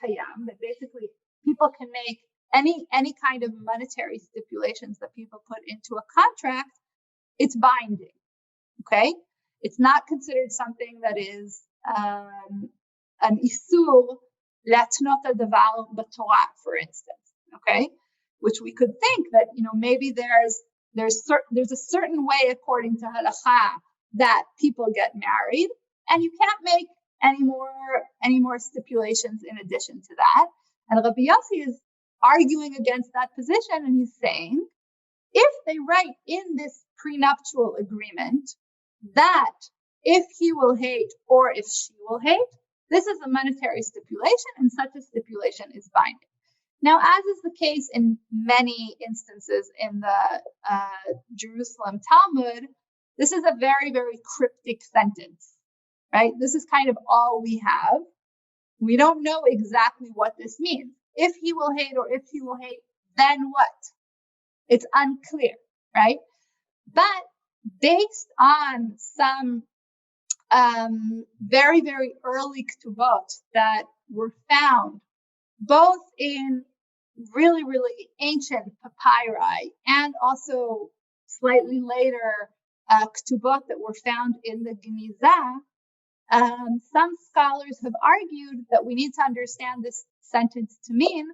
kayam, that basically people can make any kind of monetary stipulations that people put into a contract, it's binding. Okay, it's not considered something that is an isur latnot davar b'Torah, for instance. Okay, which we could think that maybe there's a certain way according to halakhah that people get married, and you can't make any more stipulations in addition to that. And Rabbi Yossi is arguing against that position, and he's saying, if they write in this prenuptial agreement that if he will hate or if she will hate, this is a monetary stipulation, and such a stipulation is binding. Now, as is the case in many instances in the Jerusalem Talmud, this is a very, very cryptic sentence, right? This is kind of all we have. We don't know exactly what this means. If he will hate or if he will hate, then what? It's unclear, right? But based on some very, very early ketubot that were found both in really, really ancient papyri and also slightly later ketubot that were found in the Genizah, some scholars have argued that we need to understand this sentence to mean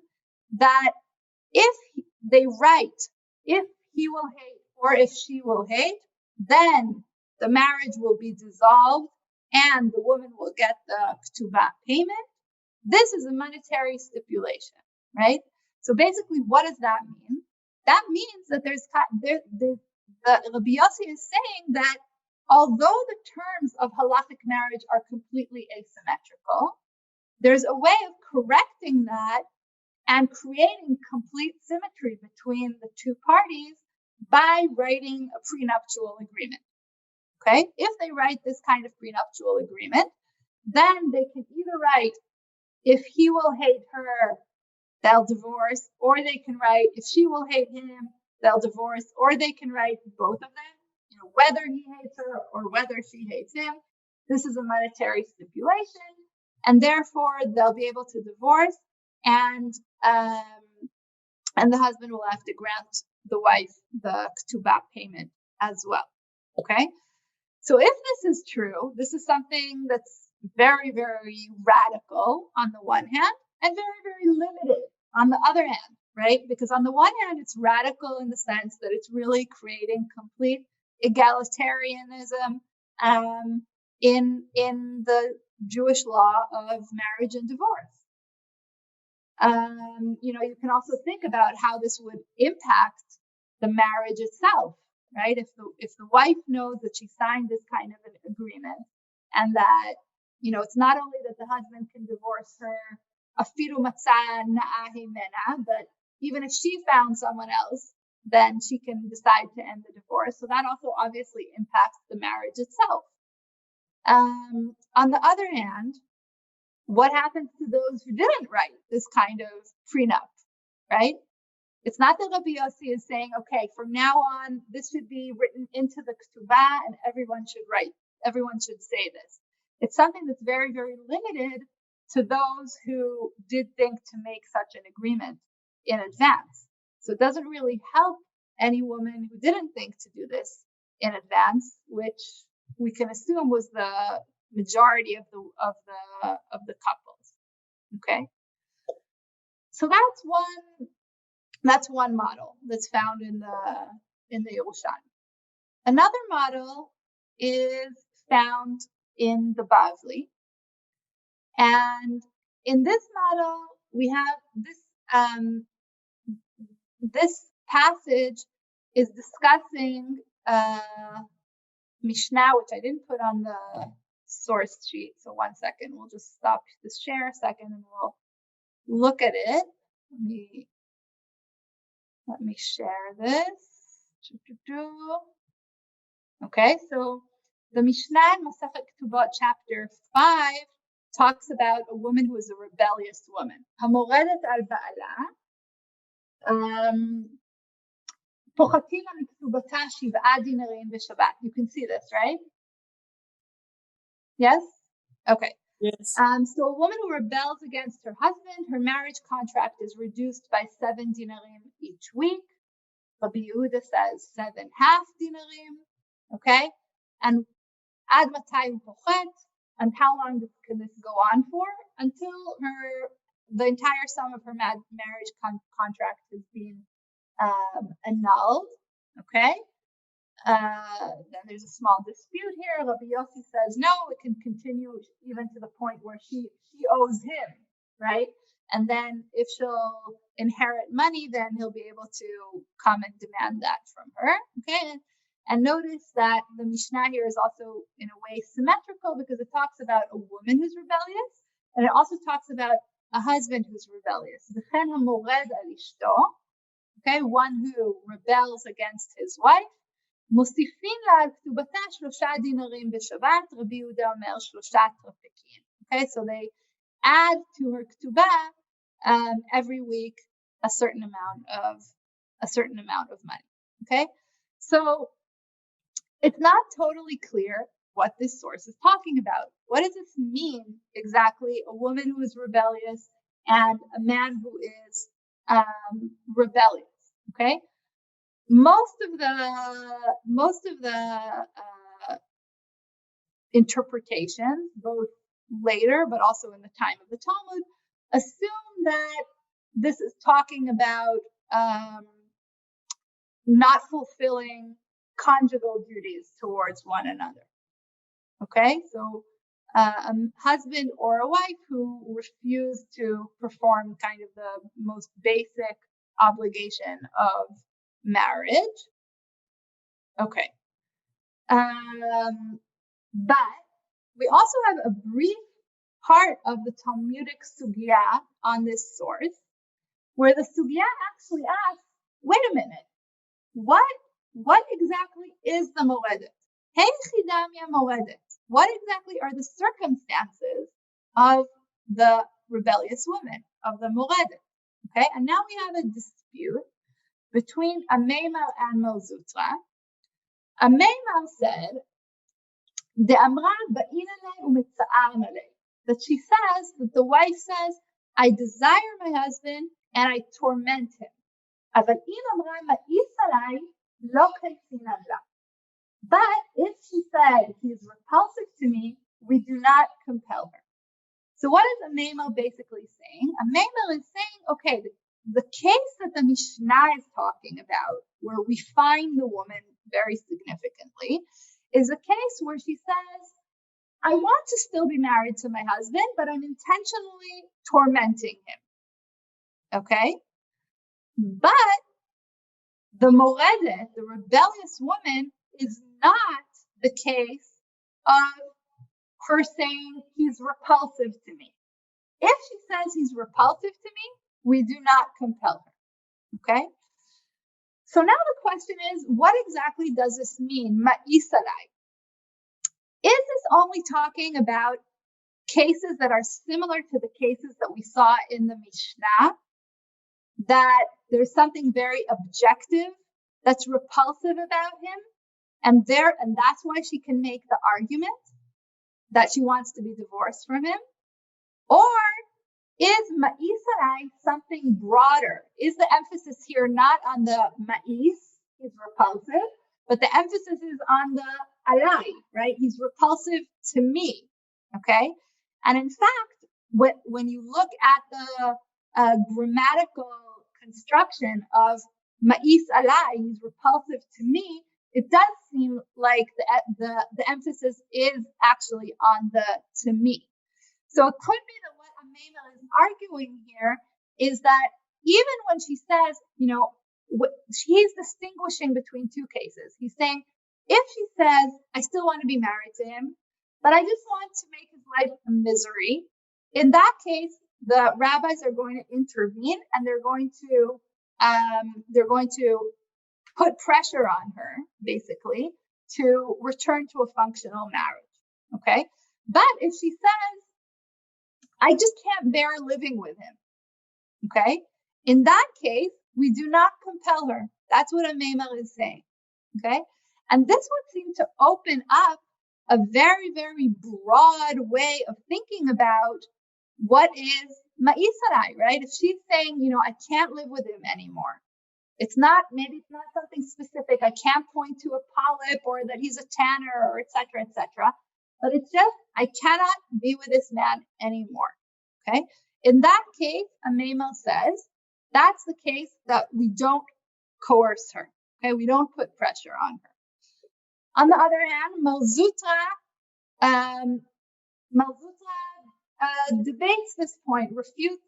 that if they write, if he will hate or if she will hate, then the marriage will be dissolved and the woman will get the ketubah payment. This is a monetary stipulation, right? So basically, what does that mean? That means that the Rabbi Yossi is saying that although the terms of halachic marriage are completely asymmetrical, there's a way of correcting that and creating complete symmetry between the two parties by writing a prenuptial agreement. Okay? If they write this kind of prenuptial agreement, then they can either write, if he will hate her, they'll divorce, or they can write, if she will hate him, they'll divorce, or they can write both of them, whether he hates her or whether she hates him. This is a monetary stipulation, and therefore they'll be able to divorce, and the husband will have to grant the wife the ketubah payment as well. Okay? So if this is true, this is something that's very, very radical on the one hand and very, very limited on the other hand, right? Because on the one hand, it's radical in the sense that it's really creating complete egalitarianism in the Jewish law of marriage and divorce. You can also think about how this would impact the marriage itself, right? If the wife knows that she signed this kind of an agreement, and that it's not only that the husband can divorce her, afiru matzah na'ahi mena, but even if she found someone else, then she can decide to end the divorce. So that also obviously impacts the marriage itself. On the other hand, what happens to those who didn't write this kind of prenup, right? It's not that Rabbi Yossi is saying, okay, from now on, this should be written into the ketubah and everyone should say this. It's something that's very, very limited to those who did think to make such an agreement in advance. So it doesn't really help any woman who didn't think to do this in advance, which we can assume was the majority of the couples. Okay, so that's one model that's found in the Yerushalmi. Another model is found in the Bavli, and in this model we have this passage is discussing Mishnah, which I didn't put on the source sheet. So 1 second, we'll just stop this share a second and we'll look at it. Let me share this. Okay, so the Mishnah in Masechet Ketubot chapter 5 talks about a woman who is a rebellious woman. Hamoredet al ba'ala. You can see this, right? Yes? Okay. Yes. So a woman who rebels against her husband, her marriage contract is reduced by 7 dinarim each week. Rabbi Yehuda says 7 half dinarim. Okay, and ad matay pochet, and how long can this go on for? Until the entire sum of her marriage contract has been annulled. Okay. Then there's a small dispute here. Rabbi Yossi says no, it can continue even to the point where she owes him, right? And then if she'll inherit money, then he'll be able to come and demand that from her. Okay. And notice that the Mishnah here is also in a way symmetrical because it talks about a woman who's rebellious, and it also talks about a husband who's rebellious. Okay, one who rebels against his wife. מוסיפים לה על כתובתה 3 דינרים בשבת, רבי יהודה אומר 3 טרפקים. Okay, so they add to her ketubah every week a certain amount of money. Okay, so it's not totally clear what this source is talking about. What does this mean exactly? A woman who is rebellious and a man who is rebellious. Okay. Most of the interpretations, both later but also in the time of the Talmud, assume that this is talking about not fulfilling conjugal duties towards one another. Okay, so a husband or a wife who refuse to perform kind of the most basic obligation of marriage. Okay. But we also have a brief part of the Talmudic sugya on this source, where the sugya actually asks, wait a minute, what exactly is the moedet? Hey chidam moedet. What exactly are the circumstances of the rebellious woman, of the moedet? Okay, and now we have a dispute between a Meimal and Melzutra. A Meimal said, that she says, that the wife says, I desire my husband and I torment him. But if she said he is repulsive to me, we do not compel her. So what is a Meimal basically saying? A Meimal is saying, okay, the case that the Mishnah is talking about, where we find the woman very significantly, is a case where she says, I want to still be married to my husband, but I'm intentionally tormenting him. Okay? But the moredet, the rebellious woman, is not the case of her saying he's repulsive to me. If she says he's repulsive to me, we do not compel her. Okay? So now the question is, what exactly does this mean? Mais alai. Is this only talking about cases that are similar to the cases that we saw in the Mishnah? That there's something very objective that's repulsive about him, and that's why she can make the argument that she wants to be divorced from him? Or is mais alai something broader? Is the emphasis here not on the mais, he's repulsive, but the emphasis is on the alai, right? He's repulsive to me, okay? And in fact, when you look at the grammatical construction of mais alai, he's repulsive to me, it does seem like the emphasis is actually on the to me. So it could be that what Meimal is arguing here is that even when she says, he's distinguishing between two cases. He's saying, if she says, I still want to be married to him, but I just want to make his life a misery, in that case, the rabbis are going to intervene and they're going to put pressure on her, basically, to return to a functional marriage. Okay? But if she says, I just can't bear living with him, okay? In that case, we do not compel her. That's what a Meimal is saying, okay? And this would seem to open up a very, very broad way of thinking about what is mais alai, right? If she's saying, I can't live with him anymore, maybe it's not something specific. I can't point to a polyp or that he's a tanner or et cetera, but it's just, I cannot be with this man anymore. Okay. In that case, a Memel says, that's the case that we don't coerce her. Okay. We don't put pressure on her. On the other hand, Malzutra debates this point, refutes,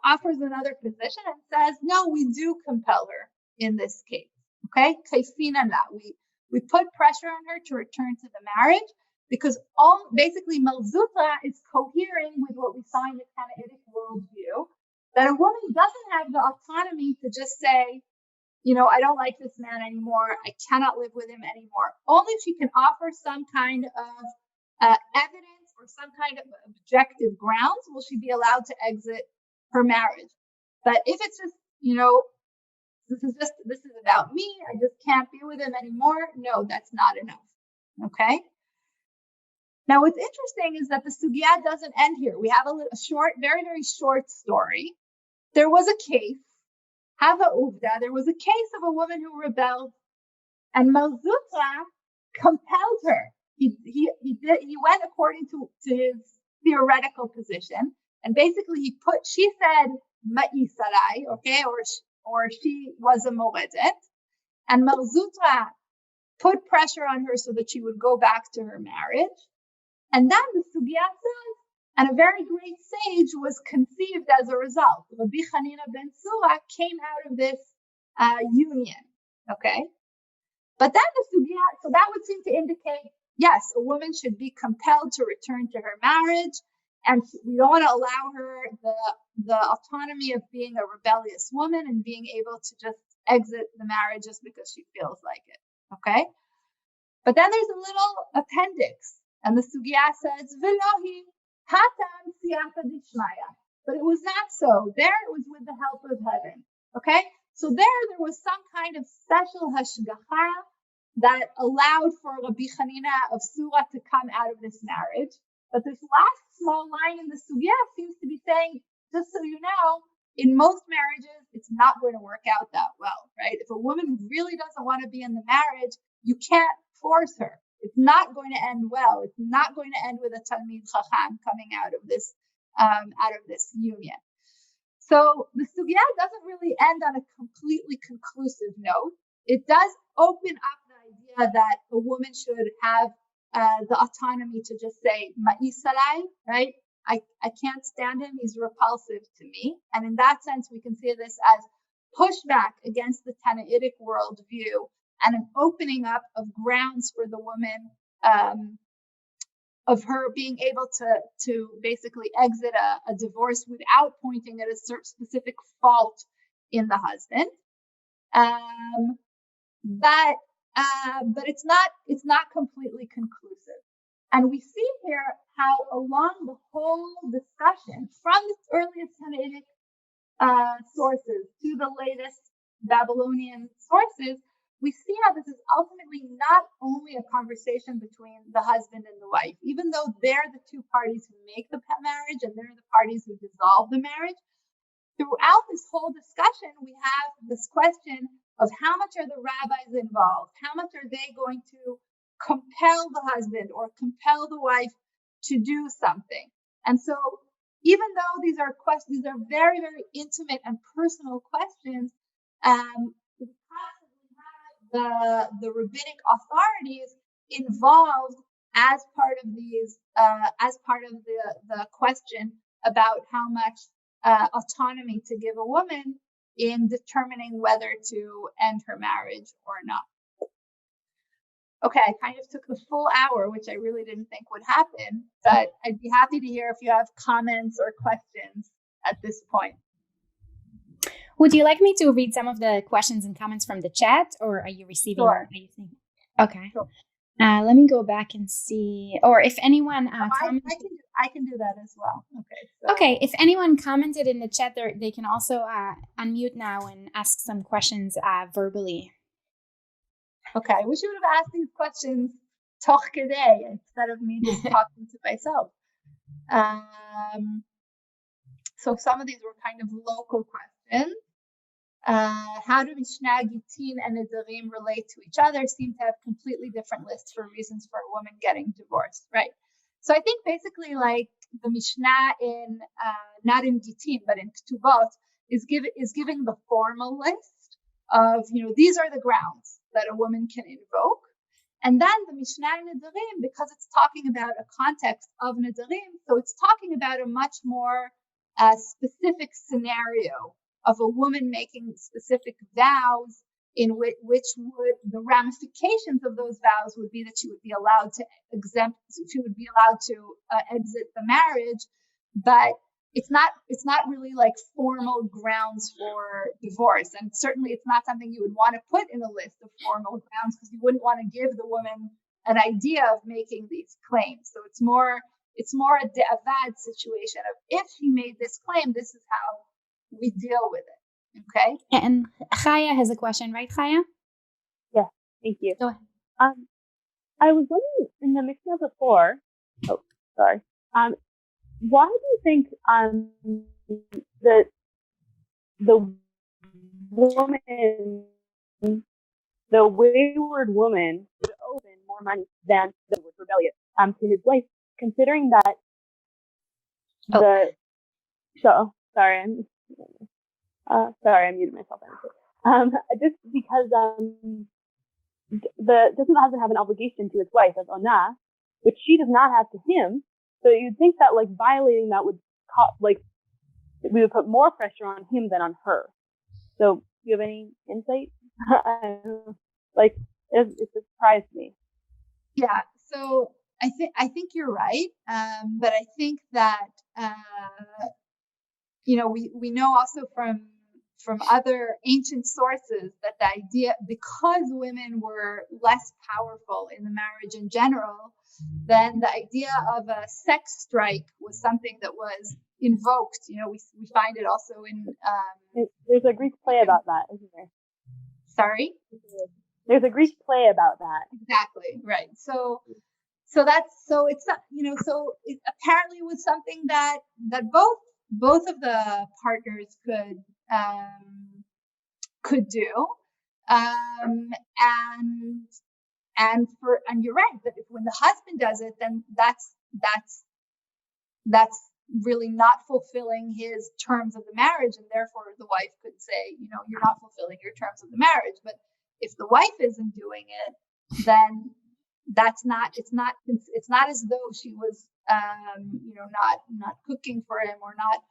offers another position and says, no, we do compel her in this case. Okay, we put pressure on her to return to the marriage because basically Malzutra is cohering with what we saw in the Canaanitic worldview, that a woman doesn't have the autonomy to just say, I don't like this man anymore. I cannot live with him anymore. Only if she can offer some kind of evidence or some kind of objective grounds will she be allowed to exit her marriage. But if it's just, this is about me, I just can't be with him anymore. No, that's not enough. Okay. Now, what's interesting is that the sugya doesn't end here. We have a short, very, very short story. There was a case, Hava Uvda, there was a case of a woman who rebelled, and Malzutra compelled her. He went according to his theoretical position, and basically she said mais alai, okay, or she was a moredet, and Malzutra put pressure on her so that she would go back to her marriage. And then the sugya says, and a very great sage was conceived as a result. Rabbi Hanina ben Sura came out of this union, okay? But then the sugya, so that would seem to indicate, yes, a woman should be compelled to return to her marriage, and we don't want to allow her the autonomy of being a rebellious woman and being able to just exit the marriage just because she feels like it, okay? But then there's a little appendix, and the sugya says, Velohi hatam siyata dishmaya. But it was not so. There it was with the help of heaven, okay? So there was some kind of special hashgacha that allowed for Rabbi Hanina of Sura to come out of this marriage. But this last small line in the sugya seems to be saying, just so you know, in most marriages, it's not going to work out that well, right? If a woman really doesn't want to be in the marriage, you can't force her. It's not going to end well. It's not going to end with a Talmid Chacham coming out of this union. So the sugya doesn't really end on a completely conclusive note. It does open up the idea that a woman should have the autonomy to just say mais alai, right? I can't stand him. He's repulsive to me. And in that sense, we can see this as pushback against the Tanaitic worldview and an opening up of grounds for the woman, of her being able to basically exit a divorce without pointing at a certain specific fault in the husband. But it's not completely conclusive. And we see here how along the whole discussion, from the earliest Tanaitic sources to the latest Babylonian sources, we see how this is ultimately not only a conversation between the husband and the wife, even though they're the two parties who make the marriage and they're the parties who dissolve the marriage. Throughout this whole discussion, we have this question of how much are the rabbis involved? How much are they going to compel the husband or compel the wife to do something? And so even though these are very, very intimate and personal questions, we have the rabbinic authorities involved as part of these, as part of the question about how much autonomy to give a woman in determining whether to end her marriage or not. Okay, I kind of took the full hour, which I really didn't think would happen, but I'd be happy to hear if you have comments or questions at this point. Would you like me to read some of the questions and comments from the chat, or are you receiving? Sure. Okay. Sure. Let me go back and see, or if anyone I can do that as well. Okay. So. Okay. If anyone commented in the chat, they can also unmute now and ask some questions verbally. Okay. I wish you would have asked these questions toch kedei instead of me just talking to myself. So some of these were kind of local questions. How do Mishnah Gittin and Nidarim relate to each other? Seem to have completely different lists for reasons for a woman getting divorced, right? So I think basically like the Mishnah in, not in Gittin, but in Ketubot, is giving the formal list of, these are the grounds that a woman can invoke. And then the Mishnah in Nidarim, because it's talking about a context of Nidarim, so it's talking about a much more specific scenario of a woman making specific vows in which would the ramifications of those vows would be that she would be allowed to exit the marriage, but it's not really like formal grounds for divorce, and certainly it's not something you would want to put in a list of formal grounds because you wouldn't want to give the woman an idea of making these claims. So it's more a de'avad situation of if she made this claim, this is how we deal with it. Okay. And Chaya has a question, right, Chaya? Yeah, thank you. Go ahead. I was wondering in the Mishnah before. Oh, sorry. Why do you think the woman, the wayward woman, would owe more money than the rebellious to his wife, considering that sorry, I muted myself. Just because doesn't the husband have an obligation to his wife as onah, which she does not have to him? So you'd think that like violating that would we would put more pressure on him than on her. So do you have any insight? It surprised me. Yeah. So I think you're right. But I think that we know also from other ancient sources that the idea, because women were less powerful in the marriage in general, then the idea of a sex strike was something that was invoked. We find it also in there's a Greek play about that, isn't there? Sorry? There's a Greek play about that. Exactly, right. So it's not, so it apparently was something that both of the partners could do, and you're right that when the husband does it, then that's really not fulfilling his terms of the marriage, and therefore the wife could say, you're not fulfilling your terms of the marriage. But if the wife isn't doing it, then it's not as though she was not cooking for him or not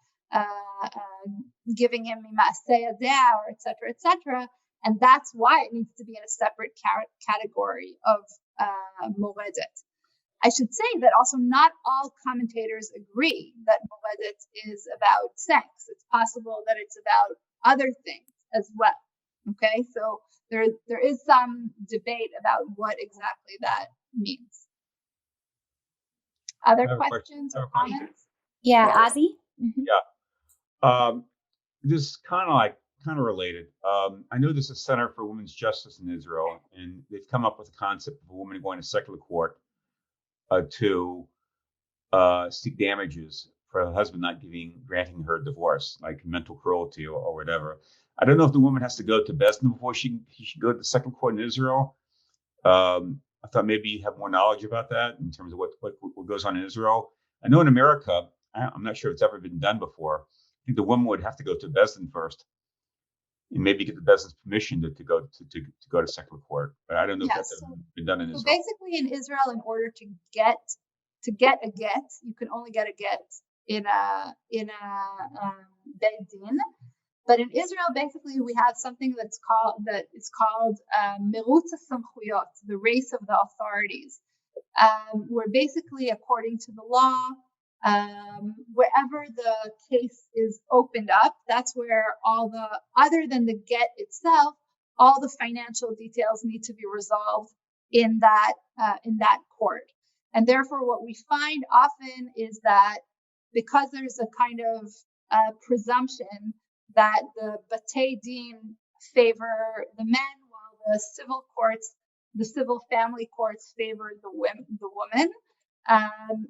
giving him maseh adeh, or etc. And that's why it needs to be in a separate category of moredet. I should say that also not all commentators agree that moredet is about sex. It's possible that it's about other things as well. Okay, so there is some debate about what exactly that means. Other questions or comments? Yeah, Ozzy? Mm-hmm. Yeah. This is kind of related. I know there's a Center for Women's Justice in Israel, and they've come up with the concept of a woman going to secular court to seek damages for her husband not granting her divorce, like mental cruelty or whatever. I don't know if the woman has to go to Besdin before she should go to the second court in Israel. I thought maybe you have more knowledge about that in terms of what goes on in Israel. I know in America, I'm not sure if it's ever been done before. I think the woman would have to go to Besdin first, and maybe get the Besdin's permission to go to secular court. But I don't know if that's ever been done in Israel. So basically, in Israel, in order to get a get, you can only get a get in a Beit Din. But in Israel, basically, we have something that is called Merutz HaSamchuyot, the race of the authorities, where basically, according to the law, wherever the case is opened up, that's where other than the get itself, all the financial details need to be resolved in that court. And therefore, what we find often is that because there's a kind of presumption that the Batei Din favor the men, while the civil courts the civil family courts favor the woman,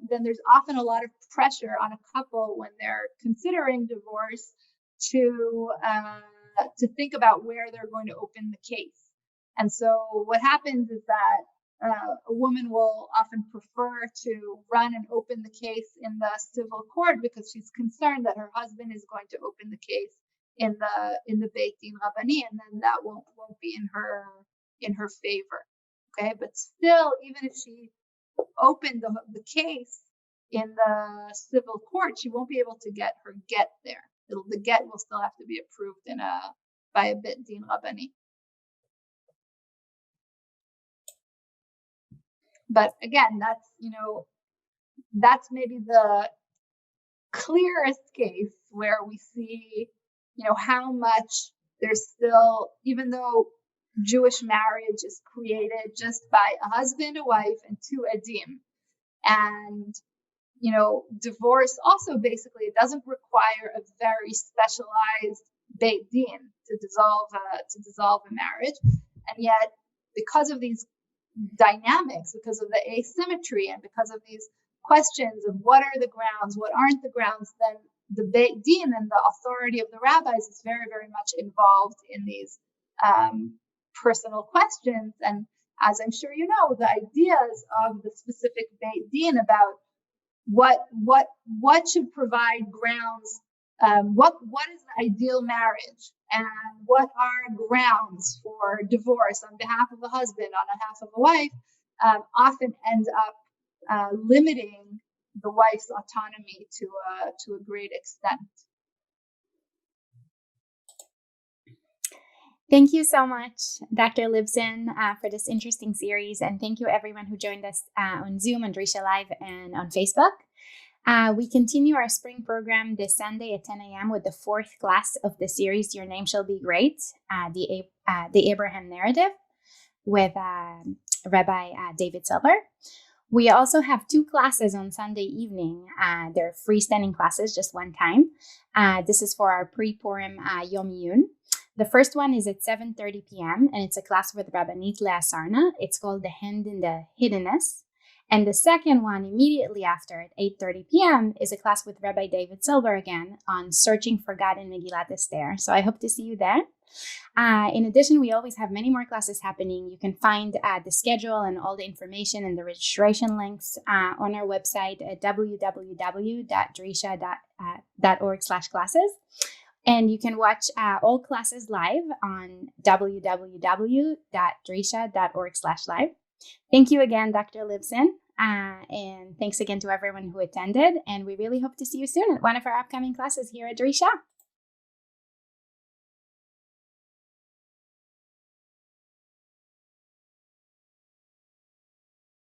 then there's often a lot of pressure on a couple when they're considering divorce to think about where they're going to open the case. And so what happens is that a woman will often prefer to run and open the case in the civil court because she's concerned that her husband is going to open the case in the Beit Din Rabbani, and then that won't be in her favor. Okay, but still, even if she opened the case in the civil court, she won't be able to get her get there. The get will still have to be approved by a Beit Din Rabbani. But again, that's maybe the clearest case where we see, how much there's still, even though Jewish marriage is created just by a husband, a wife, and two edim, and divorce also basically it doesn't require a very specialized Beit Din to dissolve a marriage, and yet because of these dynamics, because of the asymmetry, and because of these questions of what are the grounds, what aren't the grounds, then the Beit Din and the authority of the rabbis is very, very much involved in these personal questions. And as I'm sure you know, the ideas of the specific Beit Din about what should provide grounds, what is the ideal marriage, and what are grounds for divorce on behalf of a husband, on behalf of a wife, often end up limiting the wife's autonomy to a great extent. Thank you so much, Dr. Libson, for this interesting series. And thank you everyone who joined us on Zoom, on Drisha Live, and on Facebook. We continue our spring program this Sunday at 10 a.m. with the fourth class of the series, Your Name Shall Be Great, the Abraham Narrative, with Rabbi David Silver. We also have two classes on Sunday evening. They're freestanding classes, just one time. This is for our pre-Purim Yom Yun. The first one is at 7:30 p.m. and it's a class with Rabbinit Leah Sarna. It's called The Hand in the Hiddenness. And the second one, immediately after at 8:30 p.m., is a class with Rabbi David Silver again on searching for God in Megillat Esther. So I hope to see you there. In addition, we always have many more classes happening. You can find the schedule and all the information and the registration links on our website at www.drisha.org/classes. And you can watch all classes live on www.drisha.org/live. Thank you again, Dr. Libson. And thanks again to everyone who attended. And we really hope to see you soon at one of our upcoming classes here at Drisha.